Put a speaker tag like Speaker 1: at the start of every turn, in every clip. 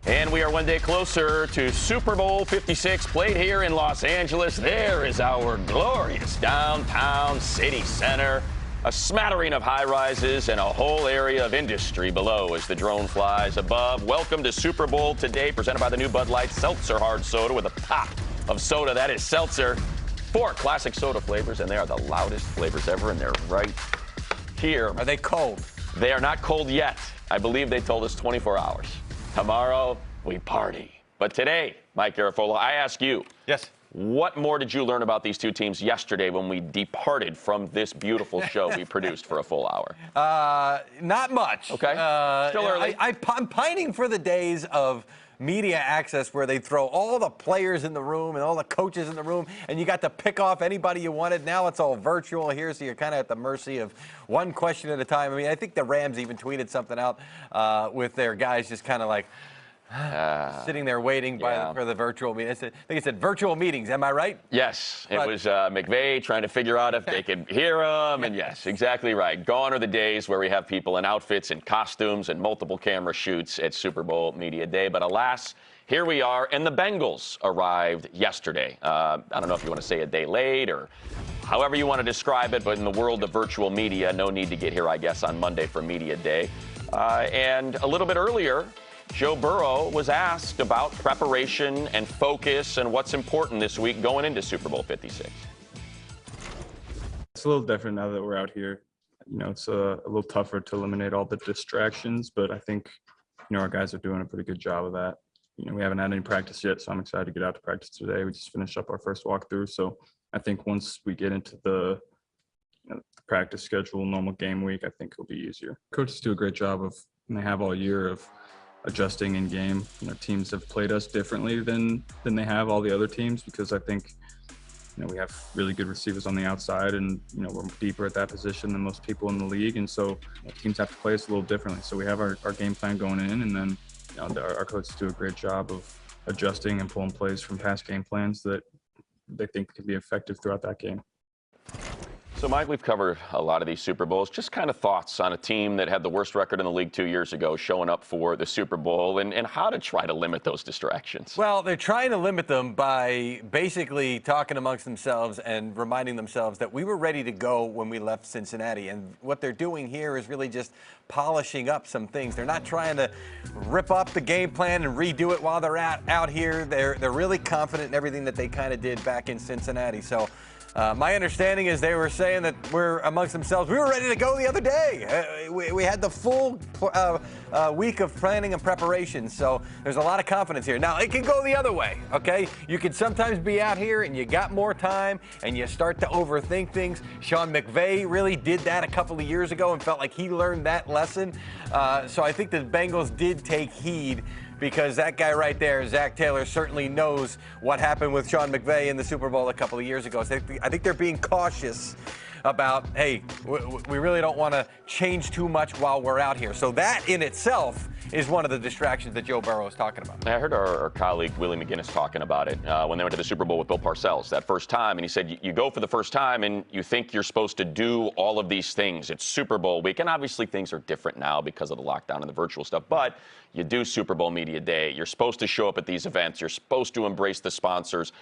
Speaker 1: And we are one day closer to Super Bowl 56, played here in Los Angeles. There is our glorious downtown city center. A smattering of high-rises and a whole area of industry below as the drone flies above. Welcome to Super Bowl today, presented by the new Bud Light Seltzer Hard Soda with a pop of soda. That is seltzer. 4 classic soda flavors, and they are the loudest flavors ever, and they're right here.
Speaker 2: Are they cold?
Speaker 1: They are not cold yet. I believe they told us 24 hours. Tomorrow, we party. But today, Mike Garafolo, I ask you.
Speaker 2: Yes.
Speaker 1: What more did you learn about these two teams yesterday when we departed from this beautiful show we produced for a full hour?
Speaker 2: Not much.
Speaker 1: Okay. Still early.
Speaker 2: I'm pining for the days of media access where they throw all the players in the room and all the coaches in the room, and you got to pick off anybody you wanted. Now it's all virtual here, so you're kind of at the mercy of one question at a time. I mean, I think the Rams even tweeted something out with their guys just kind of like sitting there waiting for the virtual meeting. I think it said virtual meetings. Am I right?
Speaker 1: Yes. It was McVay trying to figure out if they could hear him. And yes, exactly right. Gone are the days where we have people in outfits and costumes and multiple camera shoots at Super Bowl Media Day. But alas, here we are. And the Bengals arrived yesterday. I don't know if you want to say a day late or however you want to describe it. But in the world of virtual media, no need to get here, I guess, on Monday for Media Day. And a little bit earlier, Joe Burrow was asked about preparation and focus and what's important this week going into Super Bowl 56.
Speaker 3: It's a little different now that we're out here. You know, it's a little tougher to eliminate all the distractions, but I think, you know, our guys are doing a pretty good job of that. You know, we haven't had any practice yet, so I'm excited to get out to practice today. We just finished up our first walkthrough, so I think once we get into the practice schedule, normal game week, I think it'll be easier. Coaches do a great job of, and they have all year, of adjusting in game. You know, teams have played us differently than they have all the other teams, because I think, you know, we have really good receivers on the outside, and, you know, we're deeper at that position than most people in the league, and so, you know, teams have to play us a little differently. So we have our game plan going in, and then, you know, our coaches do a great job of adjusting and pulling plays from past game plans that they think can be effective throughout that game.
Speaker 1: So, Mike, we've covered a lot of these Super Bowls. Just kind of thoughts on a team that had the worst record in the league 2 years ago showing up for the Super Bowl, and how to try to limit those distractions.
Speaker 2: Well, they're trying to limit them by basically talking amongst themselves and reminding themselves that we were ready to go when we left Cincinnati. And what they're doing here is really just polishing up some things. They're not trying to rip up the game plan and redo it while they're out here. They're really confident in everything that they kind of did back in Cincinnati. So my understanding is they were saying that we're amongst themselves. We were ready to go the other day. We had the full week of planning and preparation. So there's a lot of confidence here. Now, it can go the other way, okay? You can sometimes be out here and you got more time and you start to overthink things. Sean McVay really did that a couple of years ago and felt like he learned that lesson. So I think the Bengals did take heed, because that guy right there, Zach Taylor, certainly knows what happened with Sean McVay in the Super Bowl a couple of years ago. So I think they're being cautious about, hey, we really don't want to change too much while we're out here. So that in itself is one of the distractions that Joe Burrow is talking about.
Speaker 1: I heard our colleague Willie McGinnis talking about it when they went to the Super Bowl with Bill Parcells that first time, and he said you go for the first time and you think you're supposed to do all of these things. It's Super Bowl week, and obviously things are different now because of the lockdown and the virtual stuff, but you do Super Bowl Media Day. You're supposed to show up at these events. You're supposed to embrace the sponsors.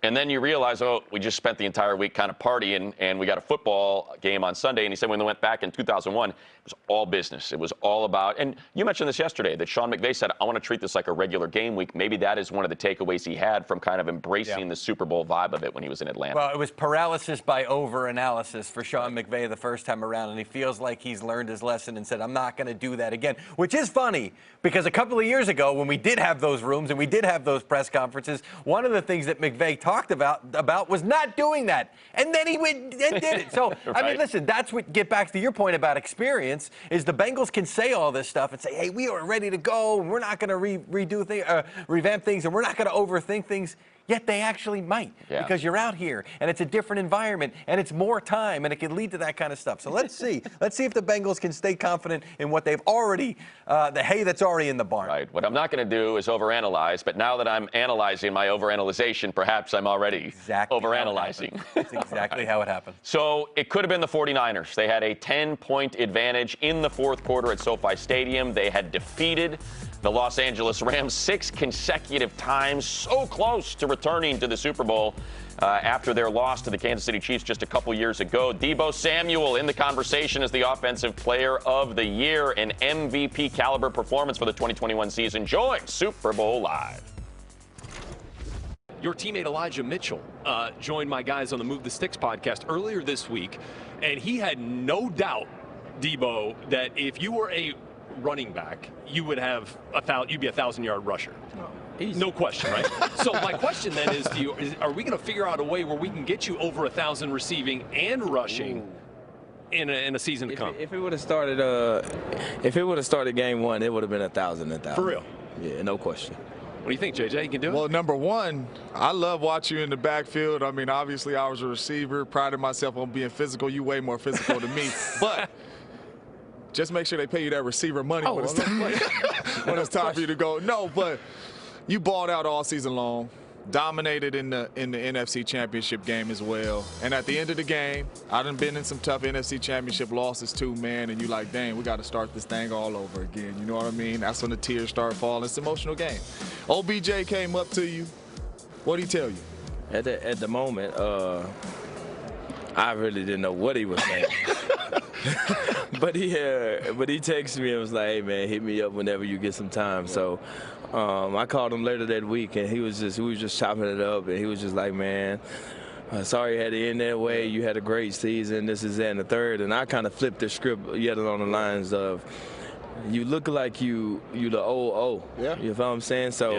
Speaker 1: And then you realize, oh, we just spent the entire week kind of partying, and we got a football game on Sunday. And he said when they went back in 2001, it was all business. It was all about, and you mentioned this yesterday, that Sean McVay said, I want to treat this like a regular game week. Maybe that is one of the takeaways he had from kind of embracing the Super Bowl vibe of it when he was in Atlanta.
Speaker 2: Well, it was paralysis by over-analysis for Sean McVay the first time around, and he feels like he's learned his lesson and said, I'm not going to do that again, which is funny, because a couple of years ago when we did have those rooms and we did have those press conferences, one of the things that McVay talked about was not doing that, and then he went and did it. So right. I mean, listen, that's what get back to your point about experience, is the Bengals can say all this stuff and say, hey, we are ready to go, and we're not going to redo things, revamp things, and we're not going to overthink things. Yet they actually might, because you're out here and it's a different environment and it's more time and it can lead to that kind of stuff. So let's see. Let's see if the Bengals can stay confident in what they've already, the hay that's already in the barn.
Speaker 1: Right. What I'm not going to do is overanalyze, but now that I'm analyzing my overanalyzation, perhaps I'm already overanalyzing.
Speaker 2: That's exactly how it happened.
Speaker 1: So it could have been the 49ers. They had a 10-point advantage in the fourth quarter at SoFi Stadium. They had defeated The Los Angeles Rams 6 consecutive times, so close to returning to the Super Bowl after their loss to the Kansas City Chiefs just a couple years ago. Deebo Samuel in the conversation as the Offensive Player of the Year, an MVP caliber performance for the 2021 season. Join Super Bowl Live.
Speaker 4: Your teammate Elijah Mitchell joined my guys on the Move the Sticks podcast earlier this week, and he had no doubt, Deebo, that if you were a running back, you would have you'd be a 1,000-yard rusher. No question, right? So my question then is, are we going to figure out a way where we can get you over 1,000 receiving and rushing in a season to come?
Speaker 5: If it would have started, game one, it would have been 1,000.
Speaker 4: For real?
Speaker 5: Yeah, no question.
Speaker 4: What do you think, JJ? You can do it?
Speaker 6: Well, number one, I love watching you in the backfield. I mean, obviously, I was a receiver. Prided myself on being physical. You way more physical than me. But just make sure they pay you that receiver money when it's time for you to go. No, but you balled out all season long. Dominated in the NFC Championship game as well. And at the end of the game, I done been in some tough NFC Championship losses too, man. And you like, dang, we got to start this thing all over again. You know what I mean? That's when the tears start falling. It's an emotional game. OBJ came up to you. What did he tell you?
Speaker 5: At the moment, I really didn't know what he was saying. but he texted me and was like, hey, man, hit me up whenever you get some time. So I called him later that week, and we was just chopping it up, and he was just like, man, sorry you had to end that way. You had a great season. This is that and the third. And I kind of flipped the script yet along the lines of, you look like you the old O.
Speaker 6: Yeah.
Speaker 5: You know what I'm saying? So,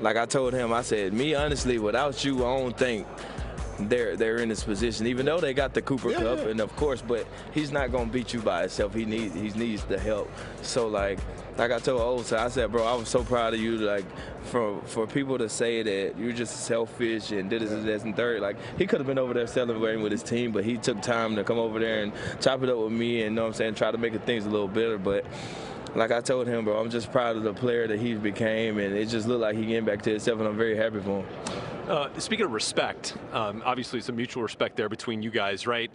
Speaker 5: like I told him, I said, me, honestly, without you, I don't think they're in this position, even though they got the Cooper Cup, and of course, but he's not gonna beat you by himself. He needs the help. So like I told Osa, I said, bro, I was so proud of you. Like for people to say that you're just selfish and did this and third, like he could have been over there celebrating with his team, but he took time to come over there and chop it up with me, and know what I'm saying, try to make things a little better. But like I told him, bro, I'm just proud of the player that he became, and it just looked like he getting back to himself, and I'm very happy for him.
Speaker 4: Speaking of respect, obviously some mutual respect there between you guys, right?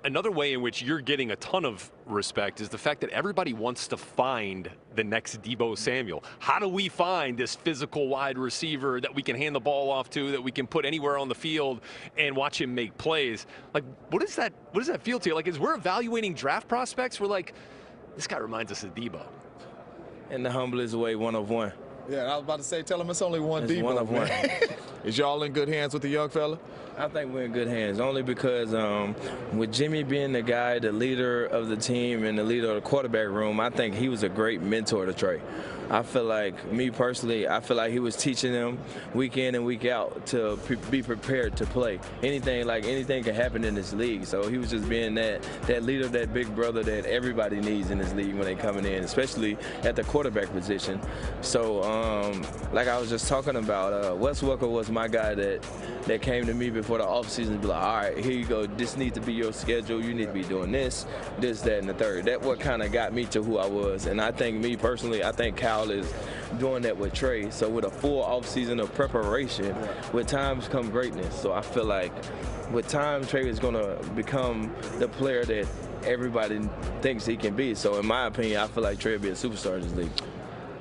Speaker 4: Another way in which you're getting a ton of respect is the fact that everybody wants to find the next Deebo Samuel. How do we find this physical wide receiver that we can hand the ball off to, that we can put anywhere on the field and watch him make plays? Like, what does that feel to you? Like, as we're evaluating draft prospects, we're like, this guy reminds us of Deebo.
Speaker 5: In the humblest way, one of one.
Speaker 6: Yeah, I was about to say, tell him it's only one
Speaker 5: It's
Speaker 6: Deebo,
Speaker 5: one of one.
Speaker 6: Is y'all in good hands with the young fella?
Speaker 5: I think we're in good hands, only because with Jimmy being the guy, the leader of the team and the leader of the quarterback room, I think he was a great mentor to Trey. I feel like, me personally, I feel like he was teaching them week in and week out to be prepared to play. Anything can happen in this league. So he was just being that leader, that big brother that everybody needs in this league when they're coming in, especially at the quarterback position. So like I was just talking about, Wes Welker was my guy that came to me before the offseason to be like, all right, here you go. This needs to be your schedule. You need to be doing this, that, and the third. That what kind of got me to who I was. And I think, me personally, I think Kyle is doing that with Trey. So with a full offseason of preparation, with time comes greatness. So I feel like with time, Trey is going to become the player that everybody thinks he can be. So in my opinion, I feel like Trey will be a superstar in this league.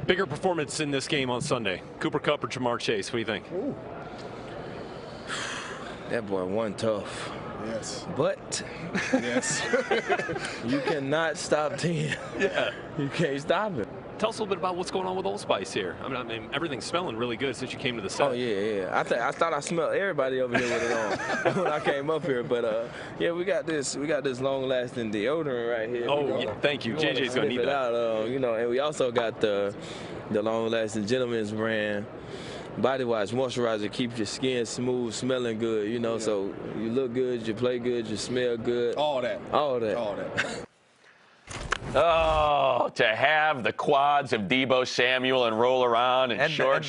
Speaker 4: Bigger performance in this game on Sunday, Cooper Kupp or Jamar Chase? What do you think?
Speaker 6: Ooh.
Speaker 5: That boy won tough.
Speaker 6: Yes.
Speaker 5: But
Speaker 6: Yes.
Speaker 5: you cannot stop 10.
Speaker 4: Yeah.
Speaker 5: You can't stop it.
Speaker 4: Tell us a little bit about what's going on with Old Spice here. I mean, everything's smelling really good since you came to the set.
Speaker 5: Oh, yeah. I thought I smelled everybody over here with it on when I came up here. But, yeah, we got this long-lasting deodorant right here.
Speaker 4: Oh, yeah, thank you. JJ's going to need that.
Speaker 5: Out, and we also got the long-lasting Gentleman's brand body wash, moisturizer, keeps your skin smooth, smelling good, so you look good, you play good, you smell good.
Speaker 6: All that.
Speaker 1: Oh, to have the quads of Deebo Samuel and roll around in shorts.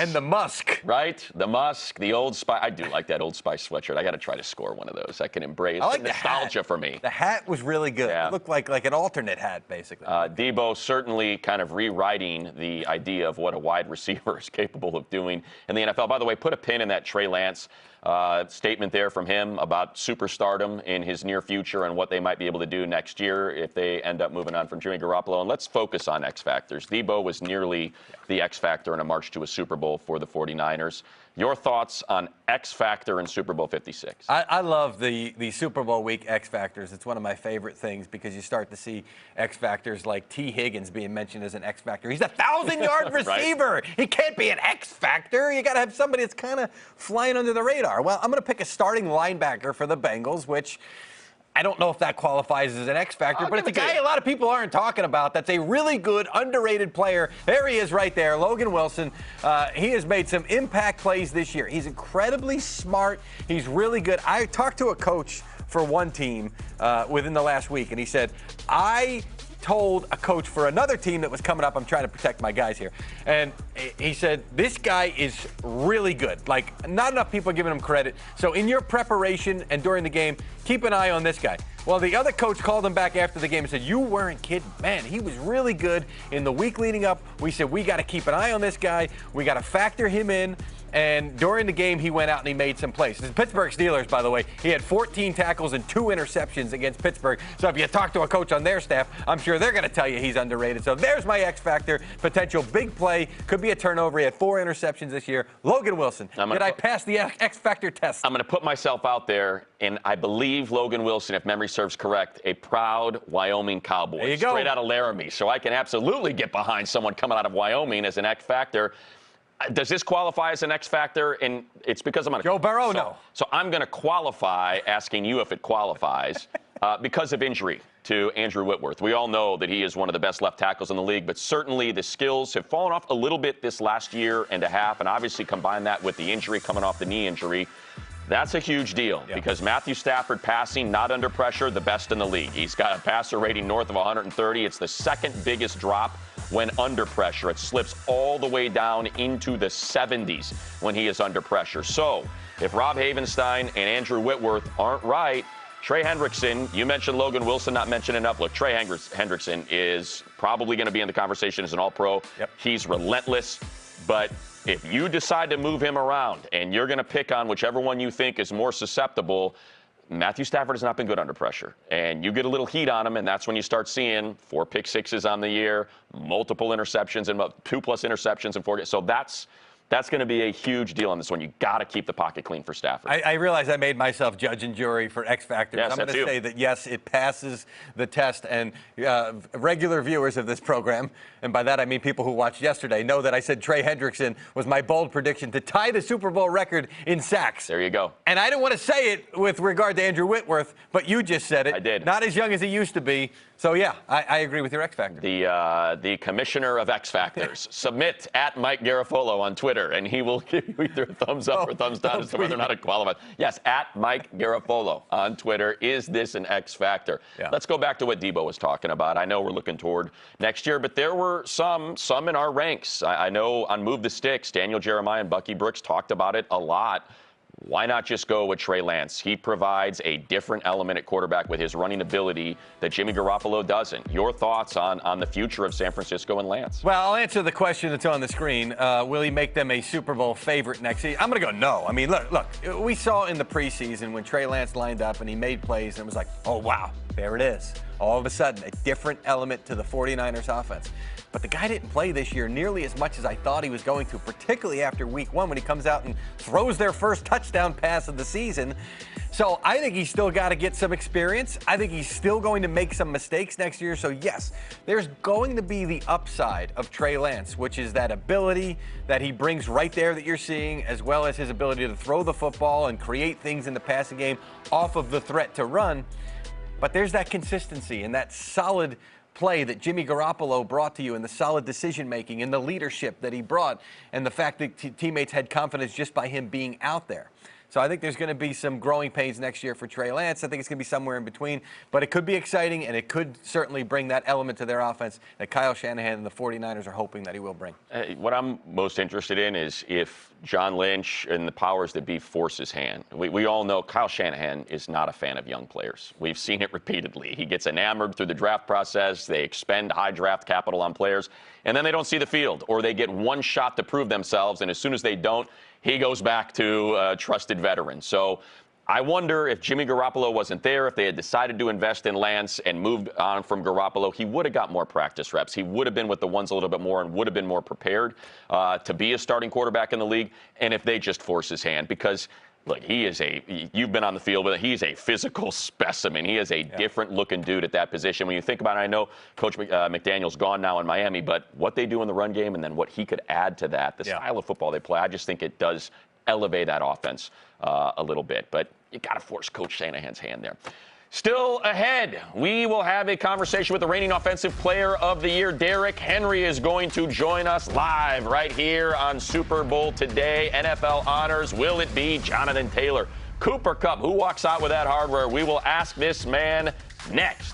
Speaker 2: And the musk.
Speaker 1: Right? The musk, the Old Spice. I do like that Old Spice sweatshirt. I got to try to score one of those. I can embrace
Speaker 2: I like
Speaker 1: the nostalgia for me.
Speaker 2: The hat was really good.
Speaker 1: Yeah.
Speaker 2: It looked like an alternate hat, basically.
Speaker 1: Deebo certainly kind of rewriting the idea of what a wide receiver is capable of doing in the NFL. By the way, put a pin in that Trey Lance statement there from him about superstardom in his near future and what they might be able to do next year if they end up moving on from Jimmy Garoppolo. And let's focus on X Factors. Debo was nearly the X Factor in a march to a Super Bowl for the 49ers. Your thoughts on X Factor in Super Bowl 56?
Speaker 2: I love the Super Bowl week X Factors. It's one of my favorite things because you start to see X Factors like T. Higgins being mentioned as an X Factor. He's a 1,000-yard receiver. Right. He can't be an X Factor. You got to have somebody that's kind of flying under the radar. Well, I'm going to pick a starting linebacker for the Bengals, which I don't know if that qualifies as an X Factor, but it's a guy a lot of people aren't talking about. That's a really good, underrated player. There he is right there, Logan Wilson. He has made some impact plays this year. He's incredibly smart. He's really good. I talked to a coach for one team within the last week, and he said, I told a coach for another team that was coming up, I'm trying to protect my guys here, and he said, this guy is really good. Like, not enough people are giving him credit. So in your preparation and during the game, keep an eye on this guy. Well, the other coach called him back after the game and said, you weren't kidding. Man, he was really good in the week leading up. We said, we got to keep an eye on this guy. We got to factor him in. And during the game, he went out and he made some plays. The Pittsburgh Steelers, by the way, he had 14 tackles and 2 interceptions against Pittsburgh. So if you talk to a coach on their staff, I'm sure they're going to tell you he's underrated. So there's my X Factor. Potential big play. Could be a turnover. He had 4 interceptions this year. Logan Wilson. Did I pass the X Factor test?
Speaker 1: I'm going to put myself out there, and I believe Logan Wilson, if memory serves correct, a proud Wyoming Cowboy.
Speaker 2: There you go.
Speaker 1: Straight out of Laramie. So I can absolutely get behind someone coming out of Wyoming as an X Factor. Does this qualify as an X Factor? And it's because I'm on
Speaker 2: Joe Burrow, no.
Speaker 1: So I'm going to qualify asking you if it qualifies because of injury to Andrew Whitworth. We all know that he is one of the best left tackles in the league, but certainly the skills have fallen off a little bit this last year and a half, and obviously combine that with the injury coming off the knee injury. That's a huge deal because Matthew Stafford passing, not under pressure, the best in the league. He's got a passer rating north of 130. It's the second biggest drop when under pressure. It slips all the way down into the 70s when he is under pressure. So if Rob Havenstein and Andrew Whitworth aren't right, Trey Hendrickson, you mentioned Logan Wilson, not mentioned enough. Look, Trey Hendrickson is probably going to be in the conversation as an all-pro. He's relentless, but if you decide to move him around and you're going to pick on whichever one you think is more susceptible, Matthew Stafford has not been good under pressure. And you get a little heat on him, and that's when you start seeing 4 pick sixes on the year, multiple interceptions, and 2+ interceptions in 4 games. So that's going to be a huge deal on this one. You got to keep the pocket clean for Stafford.
Speaker 2: I realize I made myself judge and jury for X Factor.
Speaker 1: Yes,
Speaker 2: I'm going to say that, yes, it passes the test. And regular viewers of this program, and by that I mean people who watched yesterday, know that I said Trey Hendrickson was my bold prediction to tie the Super Bowl record in sacks.
Speaker 1: There you go.
Speaker 2: And I didn't want to say it with regard to Andrew Whitworth, but you just said it.
Speaker 1: I did.
Speaker 2: Not as young as he used to be. So, yeah, I agree with your X Factor.
Speaker 1: The commissioner of X Factors. Submit at Mike Garafolo on Twitter, and he will give you either a thumbs up or thumbs down as to whether or not it qualifies. Yes, at Mike Garafolo on Twitter. Is this an X Factor?
Speaker 2: Yeah.
Speaker 1: Let's go back to what Debo was talking about. I know we're looking toward next year, but there were some in our ranks. I know on Move the Sticks, Daniel Jeremiah and Bucky Brooks talked about it a lot. Why not just go with Trey Lance? He provides a different element at quarterback with his running ability that Jimmy Garoppolo doesn't. Your thoughts on the future of San Francisco and Lance?
Speaker 2: Well, I'll answer the question that's on the screen. Will he make them a Super Bowl favorite next season? I'm going to go no. I mean, look, we saw in the preseason when Trey Lance lined up and he made plays and it was like, oh, wow, there it is. All of a sudden, a different element to the 49ers offense. But the guy didn't play this year nearly as much as I thought he was going to, particularly after week 1 when he comes out and throws their first touchdown pass of the season. So I think he's still got to get some experience. I think he's still going to make some mistakes next year. So, yes, there's going to be the upside of Trey Lance, which is that ability that he brings right there that you're seeing, as well as his ability to throw the football and create things in the passing game off of the threat to run. But there's that consistency and that solid play that Jimmy Garoppolo brought to you, and the solid decision-making and the leadership that he brought, and the fact that teammates had confidence just by him being out there. So I think there's going to be some growing pains next year for Trey Lance. I think it's going to be somewhere in between. But it could be exciting, and it could certainly bring that element to their offense that Kyle Shanahan and the 49ers are hoping that he will bring.
Speaker 1: What I'm most interested in is if John Lynch and the powers that be force his hand. We all know Kyle Shanahan is not a fan of young players. We've seen it repeatedly. He gets enamored through the draft process. They expend high draft capital on players, and then they don't see the field, or they get one shot to prove themselves, and as soon as they don't, he goes back to trusted veterans. So I wonder if Jimmy Garoppolo wasn't there, if they had decided to invest in Lance and moved on from Garoppolo, he would have got more practice reps. He would have been with the ones a little bit more and would have been more prepared to be a starting quarterback in the league. And if they just force his hand, because look, you've been on the field with him. He's a physical specimen. He is a different looking dude at that position. When you think about it, I know Coach McDaniel's gone now in Miami, but what they do in the run game and then what he could add to that, the style of football they play, I just think it does elevate that offense a little bit. But you got to force Coach Shanahan's hand there. Still ahead, we will have a conversation with the reigning Offensive Player of the Year. Derrick Henry is going to join us live right here on Super Bowl Today. NFL honors. Will it be Jonathan Taylor? Cooper Kupp, who walks out with that hardware? We will ask this man next.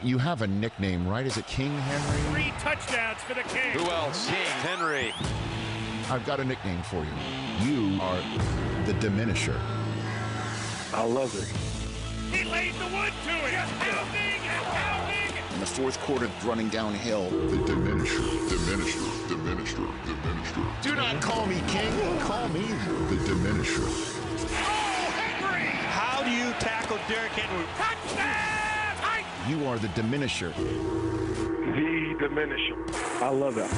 Speaker 7: You have a nickname, right? Is it King Henry?
Speaker 8: 3 touchdowns for the King.
Speaker 4: Who else? King Henry.
Speaker 7: I've got a nickname for you. You are the Diminisher.
Speaker 9: I love it.
Speaker 8: He laid the wood to it. Just pounding and pounding.
Speaker 7: In the fourth quarter, running downhill. The Diminisher, Diminisher, Diminisher, Diminisher. Do not call me King. Call me the Diminisher.
Speaker 8: Oh, Henry!
Speaker 9: How do you tackle Derrick Henry?
Speaker 8: Touchdown!
Speaker 7: You are the Diminisher.
Speaker 9: The Diminisher. I love that.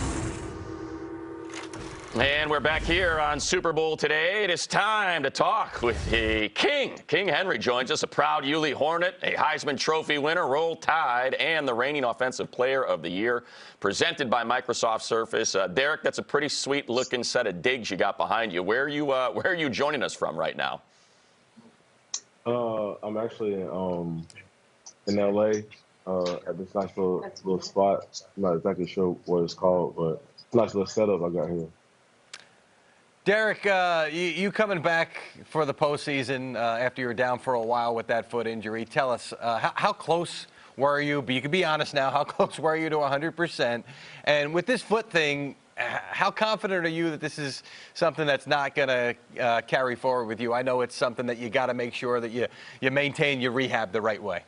Speaker 1: And we're back here on Super Bowl Today. It is time to talk with the King. King Henry joins us, a proud Yulee Hornet, a Heisman Trophy winner, Roll Tide, and the reigning Offensive Player of the Year, presented by Microsoft Surface. Derrick, that's a pretty sweet-looking set of digs you got behind you. Where are you joining us from right now?
Speaker 10: I'm actually in LA at this nice little spot. I'm not exactly sure what it's called, but it's a nice little setup I got here.
Speaker 2: Derrick, you coming back for the postseason after you were down for a while with that foot injury. Tell us, how close were you? But you can be honest now. How close were you to 100%? And with this foot thing, how confident are you that this is something that's not going to carry forward with you? I know it's something that you got to make sure that you maintain your rehab the right way.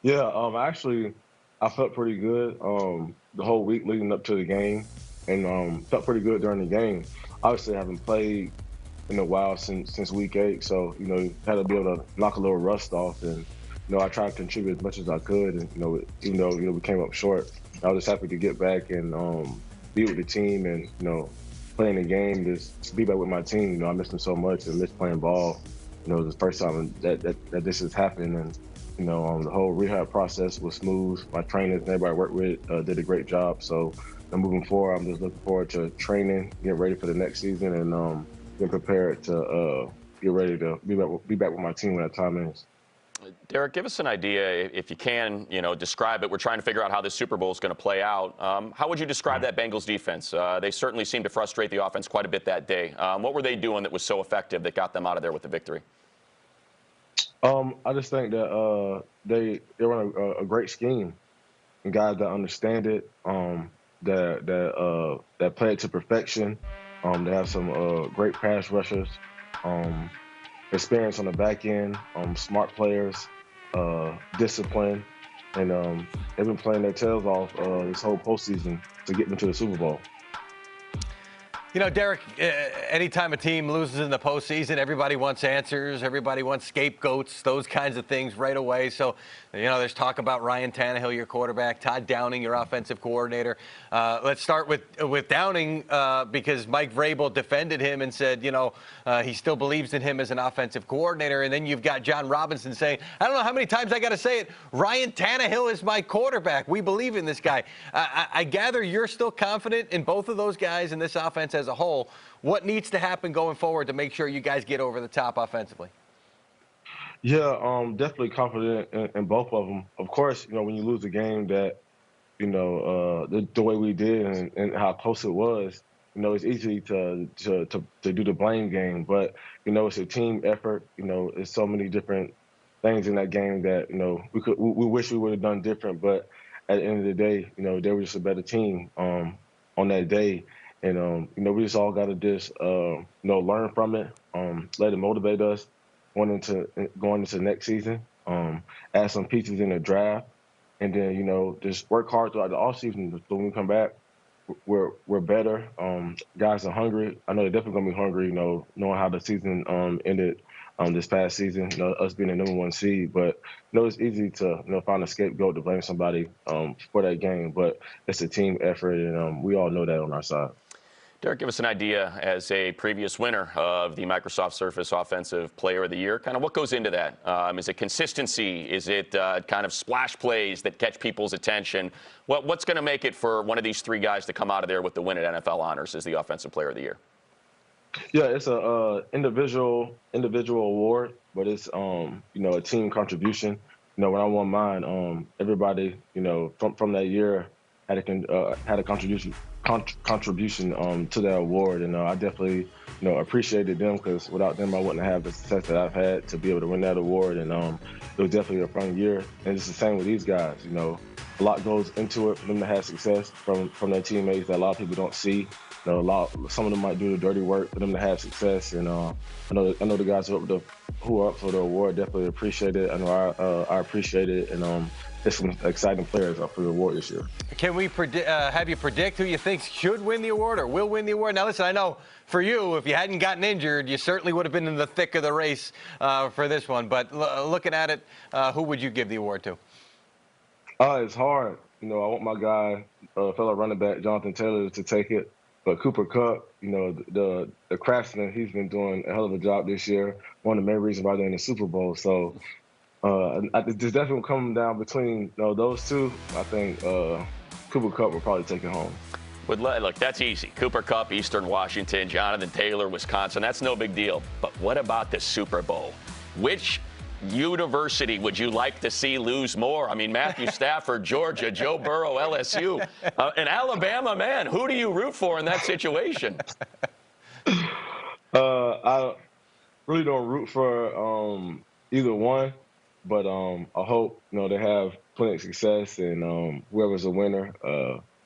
Speaker 10: Yeah, actually, I felt pretty good the whole week leading up to the game, and felt pretty good during the game. Obviously, I haven't played in a while since week 8, so had to be able to knock a little rust off, and I tried to contribute as much as I could, and even though we came up short, I was just happy to get back and be with the team and, playing the game, just be back with my team. I miss them so much and miss playing ball. It was the first time that this has happened. And, the whole rehab process was smooth. My trainers and everybody I worked with did a great job. So moving forward, I'm just looking forward to training, getting ready for the next season, and getting prepared to get ready to be back with my team when that time is.
Speaker 1: Derrick, give us an idea, if you can, describe it. We're trying to figure out how this Super Bowl is going to play out. How would you describe that Bengals defense? They certainly seemed to frustrate the offense quite a bit that day. What were they doing that was so effective that got them out of there with the victory?
Speaker 10: I just think that they run a great scheme, and guys that understand it, that play it to perfection. They have some great pass rushers, experience on the back end, smart players, discipline, and they've been playing their tails off this whole postseason to get them to the Super Bowl.
Speaker 2: Derrick, anytime a team loses in the postseason, everybody wants answers, everybody wants scapegoats, those kinds of things right away. So, there's talk about Ryan Tannehill, your quarterback, Todd Downing, your offensive coordinator. Let's start with Downing because Mike Vrabel defended him and said, he still believes in him as an offensive coordinator. And then you've got John Robinson saying, I don't know how many times I got to say it, Ryan Tannehill is my quarterback. We believe in this guy. I gather you're still confident in both of those guys in this offense as a whole. What needs to happen going forward to make sure you guys get over the top offensively?
Speaker 10: Yeah, definitely confident in both of them. Of course, when you lose a game that, the way we did and how close it was, it's easy to do the blame game. But, it's a team effort. There's so many different things in that game that, we wish we would have done different. But at the end of the day, they were just a better team on that day. And, we just all got to just, learn from it, let it motivate us going into next season, add some pieces in the draft, and then, just work hard throughout the offseason. So when we come back, we're better. Guys are hungry. I know they're definitely going to be hungry, knowing how the season ended this past season, us being the #1 seed. But, it's easy to, find a scapegoat to blame somebody for that game. But it's a team effort, and we all know that on our side.
Speaker 1: Derrick, give us an idea as a previous winner of the Microsoft Surface Offensive Player of the Year. Kind of what goes into that? Is it consistency? Is it kind of splash plays that catch people's attention? What's going to make it for one of these three guys to come out of there with the win at NFL Honors as the Offensive Player of the Year?
Speaker 10: Yeah, it's a individual award, but it's a team contribution. When I won mine, everybody from that year had a contribution to that award, and I definitely appreciated them, because without them I wouldn't have the success that I've had to be able to win that award. And it was definitely a fun year, and it's the same with these guys. A lot goes into it for them to have success from their teammates that a lot of people don't see. Some of them might do the dirty work for them to have success, and I know the guys who are up for the award definitely appreciate it. I know I appreciate it, and there's some exciting players up for the award this year.
Speaker 2: Can we have you predict who you think should win the award or will win the award? Now, listen, I know for you, if you hadn't gotten injured, you certainly would have been in the thick of the race for this one. But looking at it, who would you give the award to?
Speaker 10: It's hard. I want my guy, fellow running back Jonathan Taylor, to take it. But Cooper Kupp, the craftsman, he's been doing a hell of a job this year. One of the main reasons why they're in the Super Bowl. So it's definitely coming down between those two. I think Cooper Kupp will probably take it home.
Speaker 1: Look, that's easy. Cooper Kupp, Eastern Washington, Jonathan Taylor, Wisconsin. That's no big deal. But what about the Super Bowl? Which university would you like to see lose more? I mean, Matthew Stafford, Georgia, Joe Burrow, LSU, and Alabama, man. Who do you root for in that situation?
Speaker 10: I really don't root for either one, but I hope they have plenty of success, and whoever's a winner,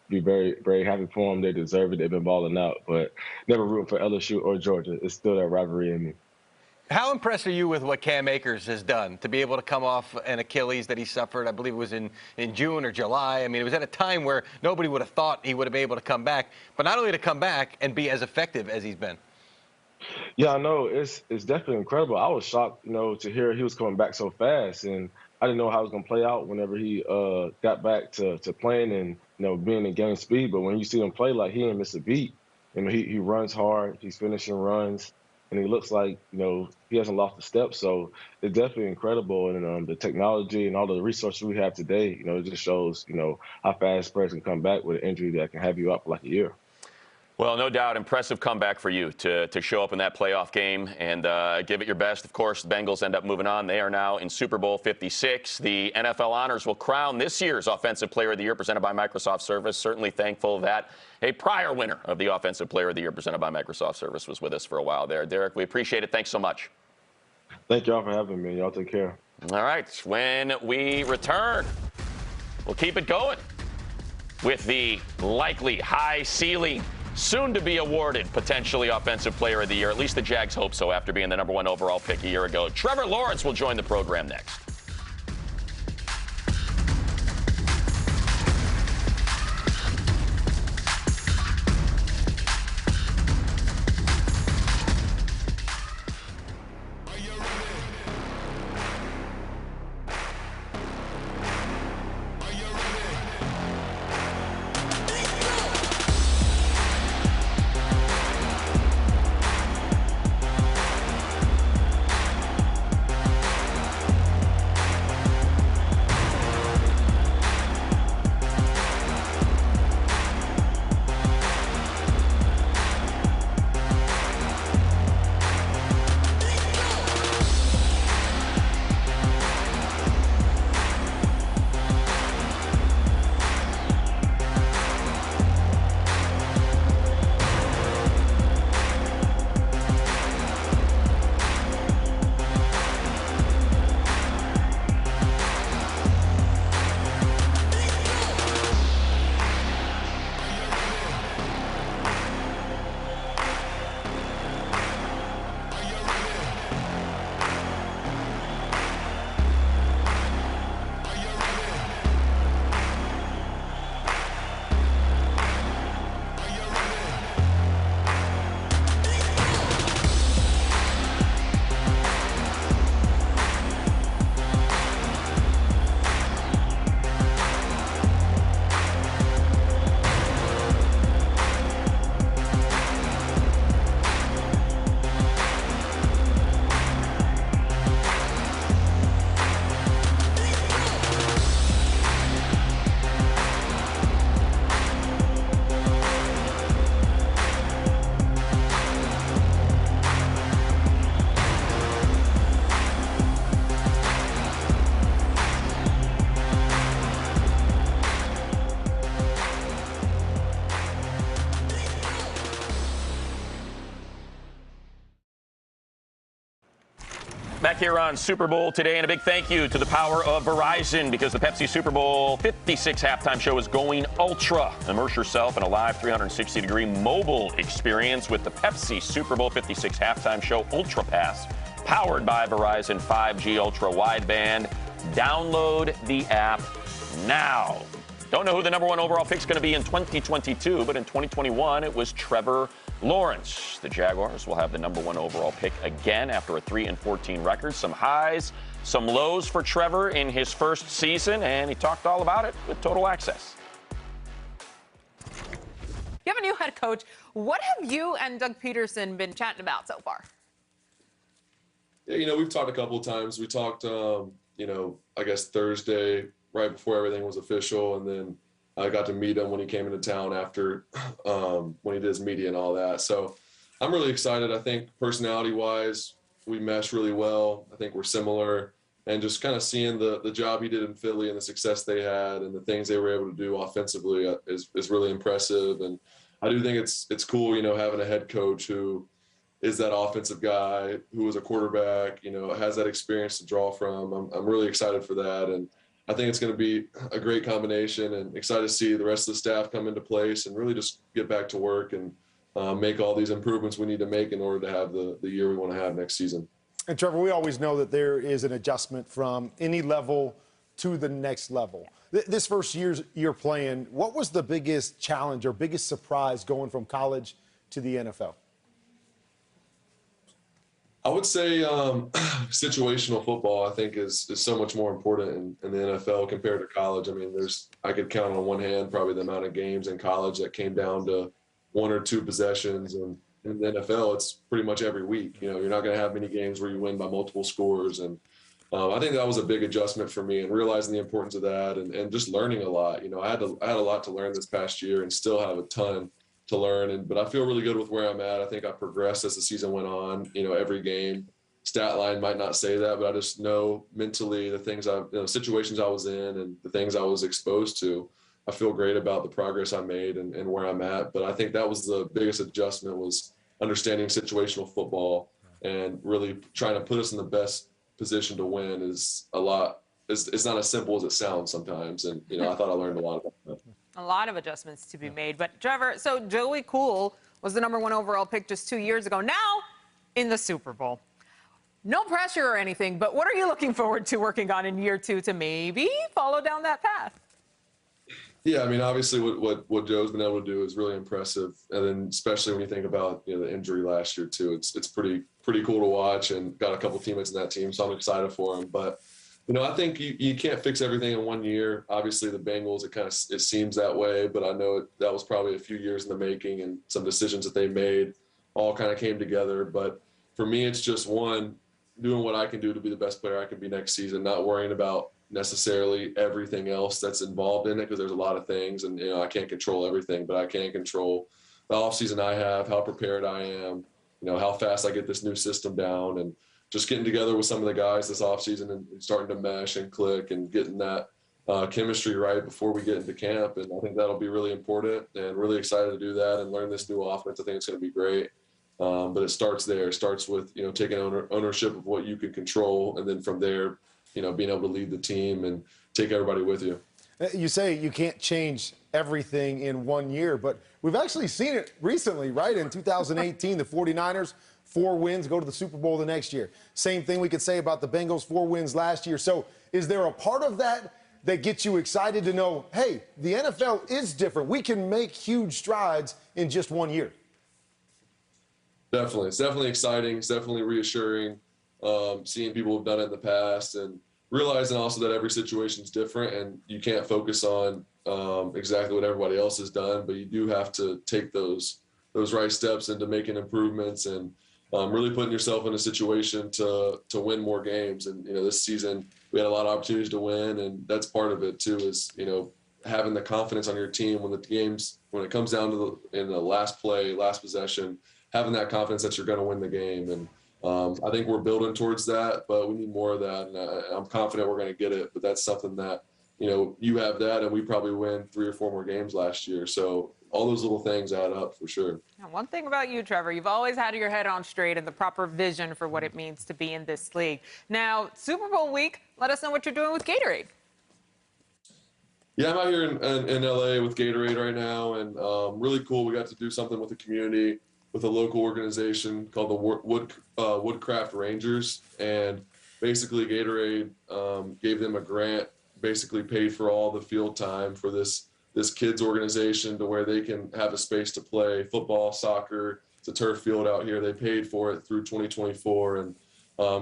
Speaker 10: be very, very happy for them. They deserve it. They've been balling out, but never rooting for LSU or Georgia. It's still that rivalry in me.
Speaker 2: How impressed are you with what Cam Akers has done to be able to come off an Achilles that he suffered, I believe it was in June or July? I mean, it was at a time where nobody would have thought he would have been able to come back, but not only to come back and be as effective as he's been.
Speaker 10: Yeah, I know. It's definitely incredible. I was shocked, to hear he was coming back so fast, and I didn't know how it was going to play out whenever he got back to playing. And being in game speed. But when you see him play, like, he ain't miss a beat. He runs hard. He's finishing runs, and he looks like he hasn't lost a step. So it's definitely incredible. And the technology and all the resources we have today, it just shows how fast players can come back with an injury that can have you out for like a year.
Speaker 1: Well, no doubt, impressive comeback for you to show up in that playoff game and give it your best. Of course, the Bengals end up moving on. They are now in Super Bowl 56. The NFL Honors will crown this year's Offensive Player of the Year presented by Microsoft Service. Certainly thankful that a prior winner of the Offensive Player of the Year presented by Microsoft Service was with us for a while there. Derrick, we appreciate it. Thanks so much.
Speaker 10: Thank y'all for having me. Y'all take care.
Speaker 1: All right, when we return, we'll keep it going with the likely high ceiling, soon to be awarded potentially Offensive Player of the Year. At least the Jags hope so after being the #1 overall pick a year ago. Trevor Lawrence will join the program next. Back here on Super Bowl today, and a big thank you to the power of Verizon, because the Pepsi Super Bowl 56 halftime show is going ultra. Immerse yourself in a live 360-degree mobile experience with the Pepsi Super Bowl 56 halftime show Ultra Pass, powered by Verizon 5G Ultra Wideband. Download the app now. Don't know who the #1 overall pick is going to be in 2022, but in 2021, it was Trevor Lawrence. The Jaguars will have the #1 overall pick again after a 3-14 record. Some highs, some lows for Trevor in his first season, and he talked all about it with Total Access.
Speaker 11: You have a new head coach. What have you and Doug Peterson been chatting about so far?
Speaker 12: Yeah, we've talked a couple of times. We talked, I guess Thursday, right before everything was official, and then I got to meet him when he came into town after when he did his media and all that. So I'm really excited. I think personality-wise, we mesh really well. I think we're similar. And just kind of seeing the job he did in Philly and the success they had and the things they were able to do offensively is really impressive. And I do think it's cool, having a head coach who is that offensive guy, who is a quarterback, has that experience to draw from. I'm really excited for that. And I think it's going to be a great combination, and excited to see the rest of the staff come into place and really just get back to work and make all these improvements we need to make in order to have the year we want to have next season.
Speaker 13: And Trevor, we always know that there is an adjustment from any level to the next level. This first year you're playing, what was the biggest challenge or biggest surprise going from college to the NFL?
Speaker 12: I would say situational football, I think, is so much more important in the NFL compared to college. I mean, I could count on one hand probably the amount of games in college that came down to 1 or 2 possessions. And in the NFL, it's pretty much every week. You know, you're not going to have many games where you win by multiple scores. And I think that was a big adjustment for me, and realizing the importance of that and just learning a lot. You know, I had a lot to learn this past year and still have a ton to learn. But I feel really good with where I'm at. I think I progressed as the season went on. You know, every game, stat line might not say that, but I just know mentally the things situations I was in and the things I was exposed to. I feel great about the progress I made and where I'm at. But I think that was the biggest adjustment, was understanding situational football and really trying to put us in the best position to win is a lot. It's not as simple as it sounds sometimes. And, you know, I thought I learned a lot about that.
Speaker 11: A lot of adjustments to be made. But, Trevor, so Joey Cool was the #1 overall pick just 2 years ago. Now in the Super Bowl. No pressure or anything, but what are you looking forward to working on in year 2 to maybe follow down that path?
Speaker 12: Yeah, I mean, obviously what Joe's been able to do is really impressive. And then especially when you think about, you know, the injury last year too, it's pretty cool to watch, and got a couple teammates in that team, so I'm excited for him. But you know, I think you can't fix everything in 1 year. Obviously, the Bengals, it seems that way, but I know that was probably a few years in the making, and some decisions that they made all kind of came together. But for me, it's just doing what I can do to be the best player I can be next season, not worrying about necessarily everything else that's involved in it, because there's a lot of things, and you know, I can't control everything, but I can control the offseason I have, how prepared I am, you know, how fast I get this new system down, and just getting together with some of the guys this offseason and starting to mesh and click and getting that chemistry right before we get into camp. And I think that'll be really important, and really excited to do that and learn this new offense. I think it's going to be great. But it starts there. It starts with, you know, taking ownership of what you can control. And then from there, you know, being able to lead the team and take everybody with you.
Speaker 13: You say you can't change everything in 1 year, but we've actually seen it recently, right? In 2018, the 49ers, 4 wins, go to the Super Bowl the next year. Same thing we could say about the Bengals, 4 wins last year. So is there a part of that gets you excited to know, hey, the NFL is different. We can make huge strides in just 1 year?
Speaker 12: Definitely. It's definitely exciting. It's definitely reassuring, seeing people who've done it in the past, and realizing also that every situation is different, and you can't focus on exactly what everybody else has done, but you do have to take those right steps into making improvements and really putting yourself in a situation to win more games. And, you know, this season we had a lot of opportunities to win, and that's part of it too, is, you know, having the confidence on your team when it comes down to in the last play, last possession, having that confidence that you're going to win the game. And I think we're building towards that, but we need more of that. And I'm confident we're going to get it, but that's something that, you know, you have that, and we probably win 3 or 4 more games last year. So all those little things add up for sure.
Speaker 11: Now, one thing about you, Trevor, you've always had your head on straight and the proper vision for what it means to be in this league. Now, Super Bowl week, let us know what you're doing with Gatorade.
Speaker 12: Yeah, I'm out here in LA with Gatorade right now, and really cool. We got to do something with the community, with a local organization called the Woodcraft Rangers, and basically Gatorade gave them a grant, basically paid for all the field time for this kids organization to where they can have a space to play football, soccer. It's a turf field out here. They paid for it through 2024, and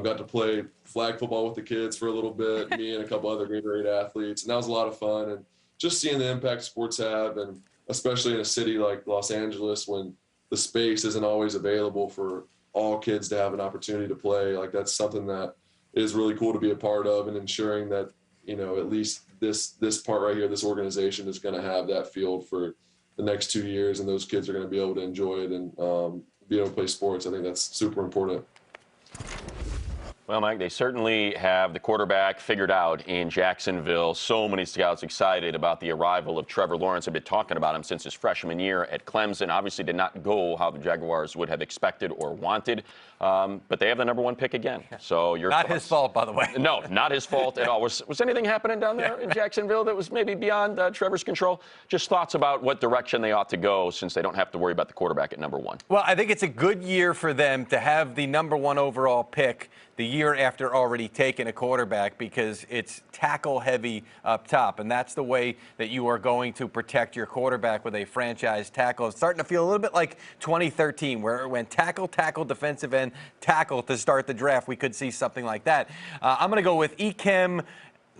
Speaker 12: got to play flag football with the kids for a little bit, me and a couple other Gatorade athletes, and that was a lot of fun. And just seeing the impact sports have, and especially in a city like Los Angeles, when the space isn't always available for all kids to have an opportunity to play, like that's something that is really cool to be a part of, and ensuring that, you know, at least this part right here, this organization is going to have that field for the next 2 years, and those kids are going to be able to enjoy it and be able to play sports. I think that's super important.
Speaker 1: Well, Mike, they certainly have the quarterback figured out in Jacksonville. So many scouts excited about the arrival of Trevor Lawrence. Have been talking about him since his freshman year at Clemson. Obviously did not go how the Jaguars would have expected or wanted, but they have the #1 pick again. So your
Speaker 2: not
Speaker 1: thoughts?
Speaker 2: His fault, by the way.
Speaker 1: No, not his fault at all. Was anything happening down there in Jacksonville that was maybe beyond Trevor's control? Just thoughts about what direction they ought to go, since they don't have to worry about the quarterback at #1.
Speaker 2: Well, I think it's a good year for them to have the #1 overall pick. the year after already taking a quarterback because it's tackle heavy up top. And that's the way that you are going to protect your quarterback with a franchise tackle. It's starting to feel a little bit like 2013, where it went tackle, defensive end, tackle to start the draft. We could see something like that. I'm going to go with Ikem.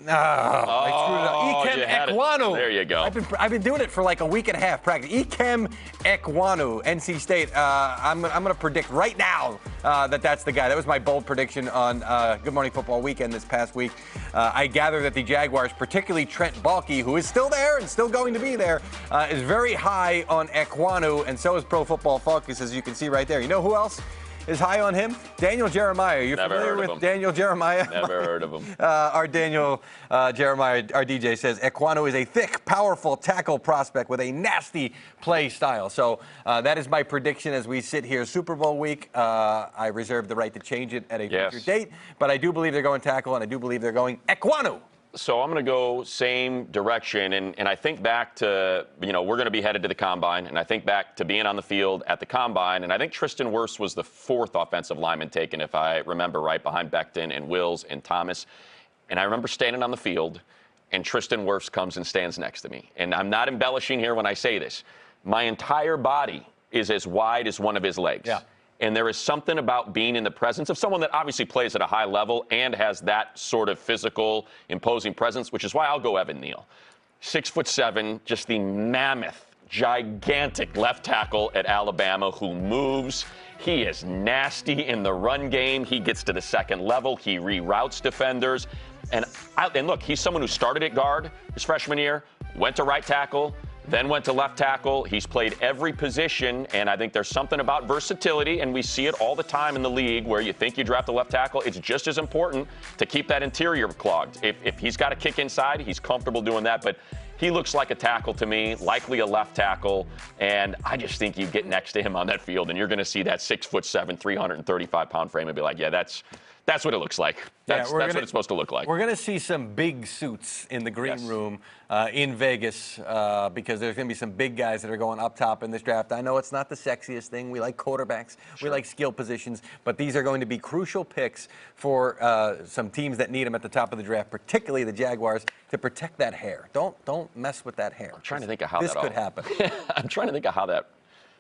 Speaker 2: I screwed it up. Ikem Ekwonu.
Speaker 1: There you go.
Speaker 2: I've been doing it for like a week and a half practice. Ikem Ekwonu, NC State. I'm going to predict right now that's the guy. That was my bold prediction on Good Morning Football Weekend this past week. I gather that the Jaguars, particularly Trent Baalke, who is still there and still going to be there, is very high on Ekwonu, and so is Pro Football Focus, as you can see right there. You know who else is high on him? Daniel Jeremiah. You're familiar with Daniel Jeremiah?
Speaker 1: Never heard of him.
Speaker 2: Our Daniel Jeremiah, our DJ, says Ekwonu is a thick, powerful tackle prospect with a nasty play style. So that is my prediction as we sit here Super Bowl week. I reserve the right to change it at a future date, but I do believe they're going tackle, and I do believe they're going Ekwonu.
Speaker 1: So I'm going to go same direction, and I think back to, we're going to be headed to the Combine, and I think back to being on the field at the Combine, and I think Tristan Wirfs was the 4th offensive lineman taken, if I remember right, behind Becton and Wills and Thomas. And I remember standing on the field, and Tristan Wirfs comes and stands next to me. And I'm not embellishing here when I say this. My entire body is as wide as one of his legs.
Speaker 2: Yeah.
Speaker 1: And there is something about being in the presence of someone that obviously plays at a high level and has that sort of physical, imposing presence, which is why I'll go Evan Neal. 6'7", just the mammoth, gigantic left tackle at Alabama who moves. He is nasty in the run game. He gets to the second level. He reroutes defenders. And look, he's someone who started at guard his freshman year, went to right tackle, then went to left tackle. He's played every position, and I think there's something about versatility, and we see it all the time in the league where you think you draft a left tackle. It's just as important to keep that interior clogged. If he's got to kick inside, he's comfortable doing that, but he looks like a tackle to me, likely a left tackle, and I just think you get next to him on that field, and you're going to see that 6'7", 335-pound frame and be like, yeah, that's what it looks like. That's what it's supposed to look like.
Speaker 2: We're going to see some big suits in the green room in Vegas because there's going to be some big guys that are going up top in this draft. I know it's not the sexiest thing. We like quarterbacks. Sure. We like skill positions. But these are going to be crucial picks for some teams that need them at the top of the draft, particularly the Jaguars, to protect that hair. Don't mess with that hair.
Speaker 1: I'm trying to think of how
Speaker 2: this could happen.
Speaker 1: I'm trying to think of how that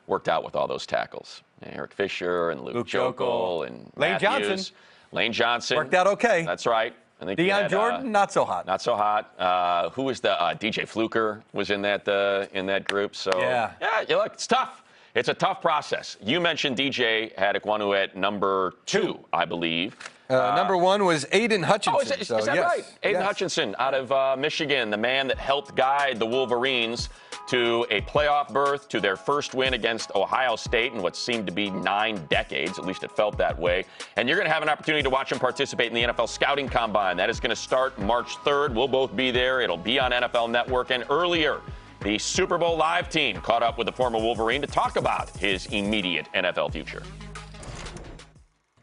Speaker 1: worked out with all those tackles. Eric Fisher and Luke Jokel and
Speaker 2: Lane
Speaker 1: Matthews.
Speaker 2: Johnson.
Speaker 1: Lane Johnson.
Speaker 2: Worked out okay.
Speaker 1: That's right. I think
Speaker 2: Deion Jordan, not so hot.
Speaker 1: Not so hot. Who was the DJ Fluker was in that group. So yeah, look, it's tough. It's a tough process. You mentioned DJ had Ekwonu at number 2, I believe.
Speaker 2: Number 1 was Aiden Hutchinson.
Speaker 1: Oh, is that right? Aiden Hutchinson out of Michigan, the man that helped guide the Wolverines to a playoff berth, to their first win against Ohio State in what seemed to be 9 decades. At least it felt that way. And you're going to have an opportunity to watch him participate in the NFL Scouting Combine. That is going to start March 3rd. We'll both be there. It'll be on NFL Network. And earlier, the Super Bowl Live team caught up with the former Wolverine to talk about his immediate NFL future.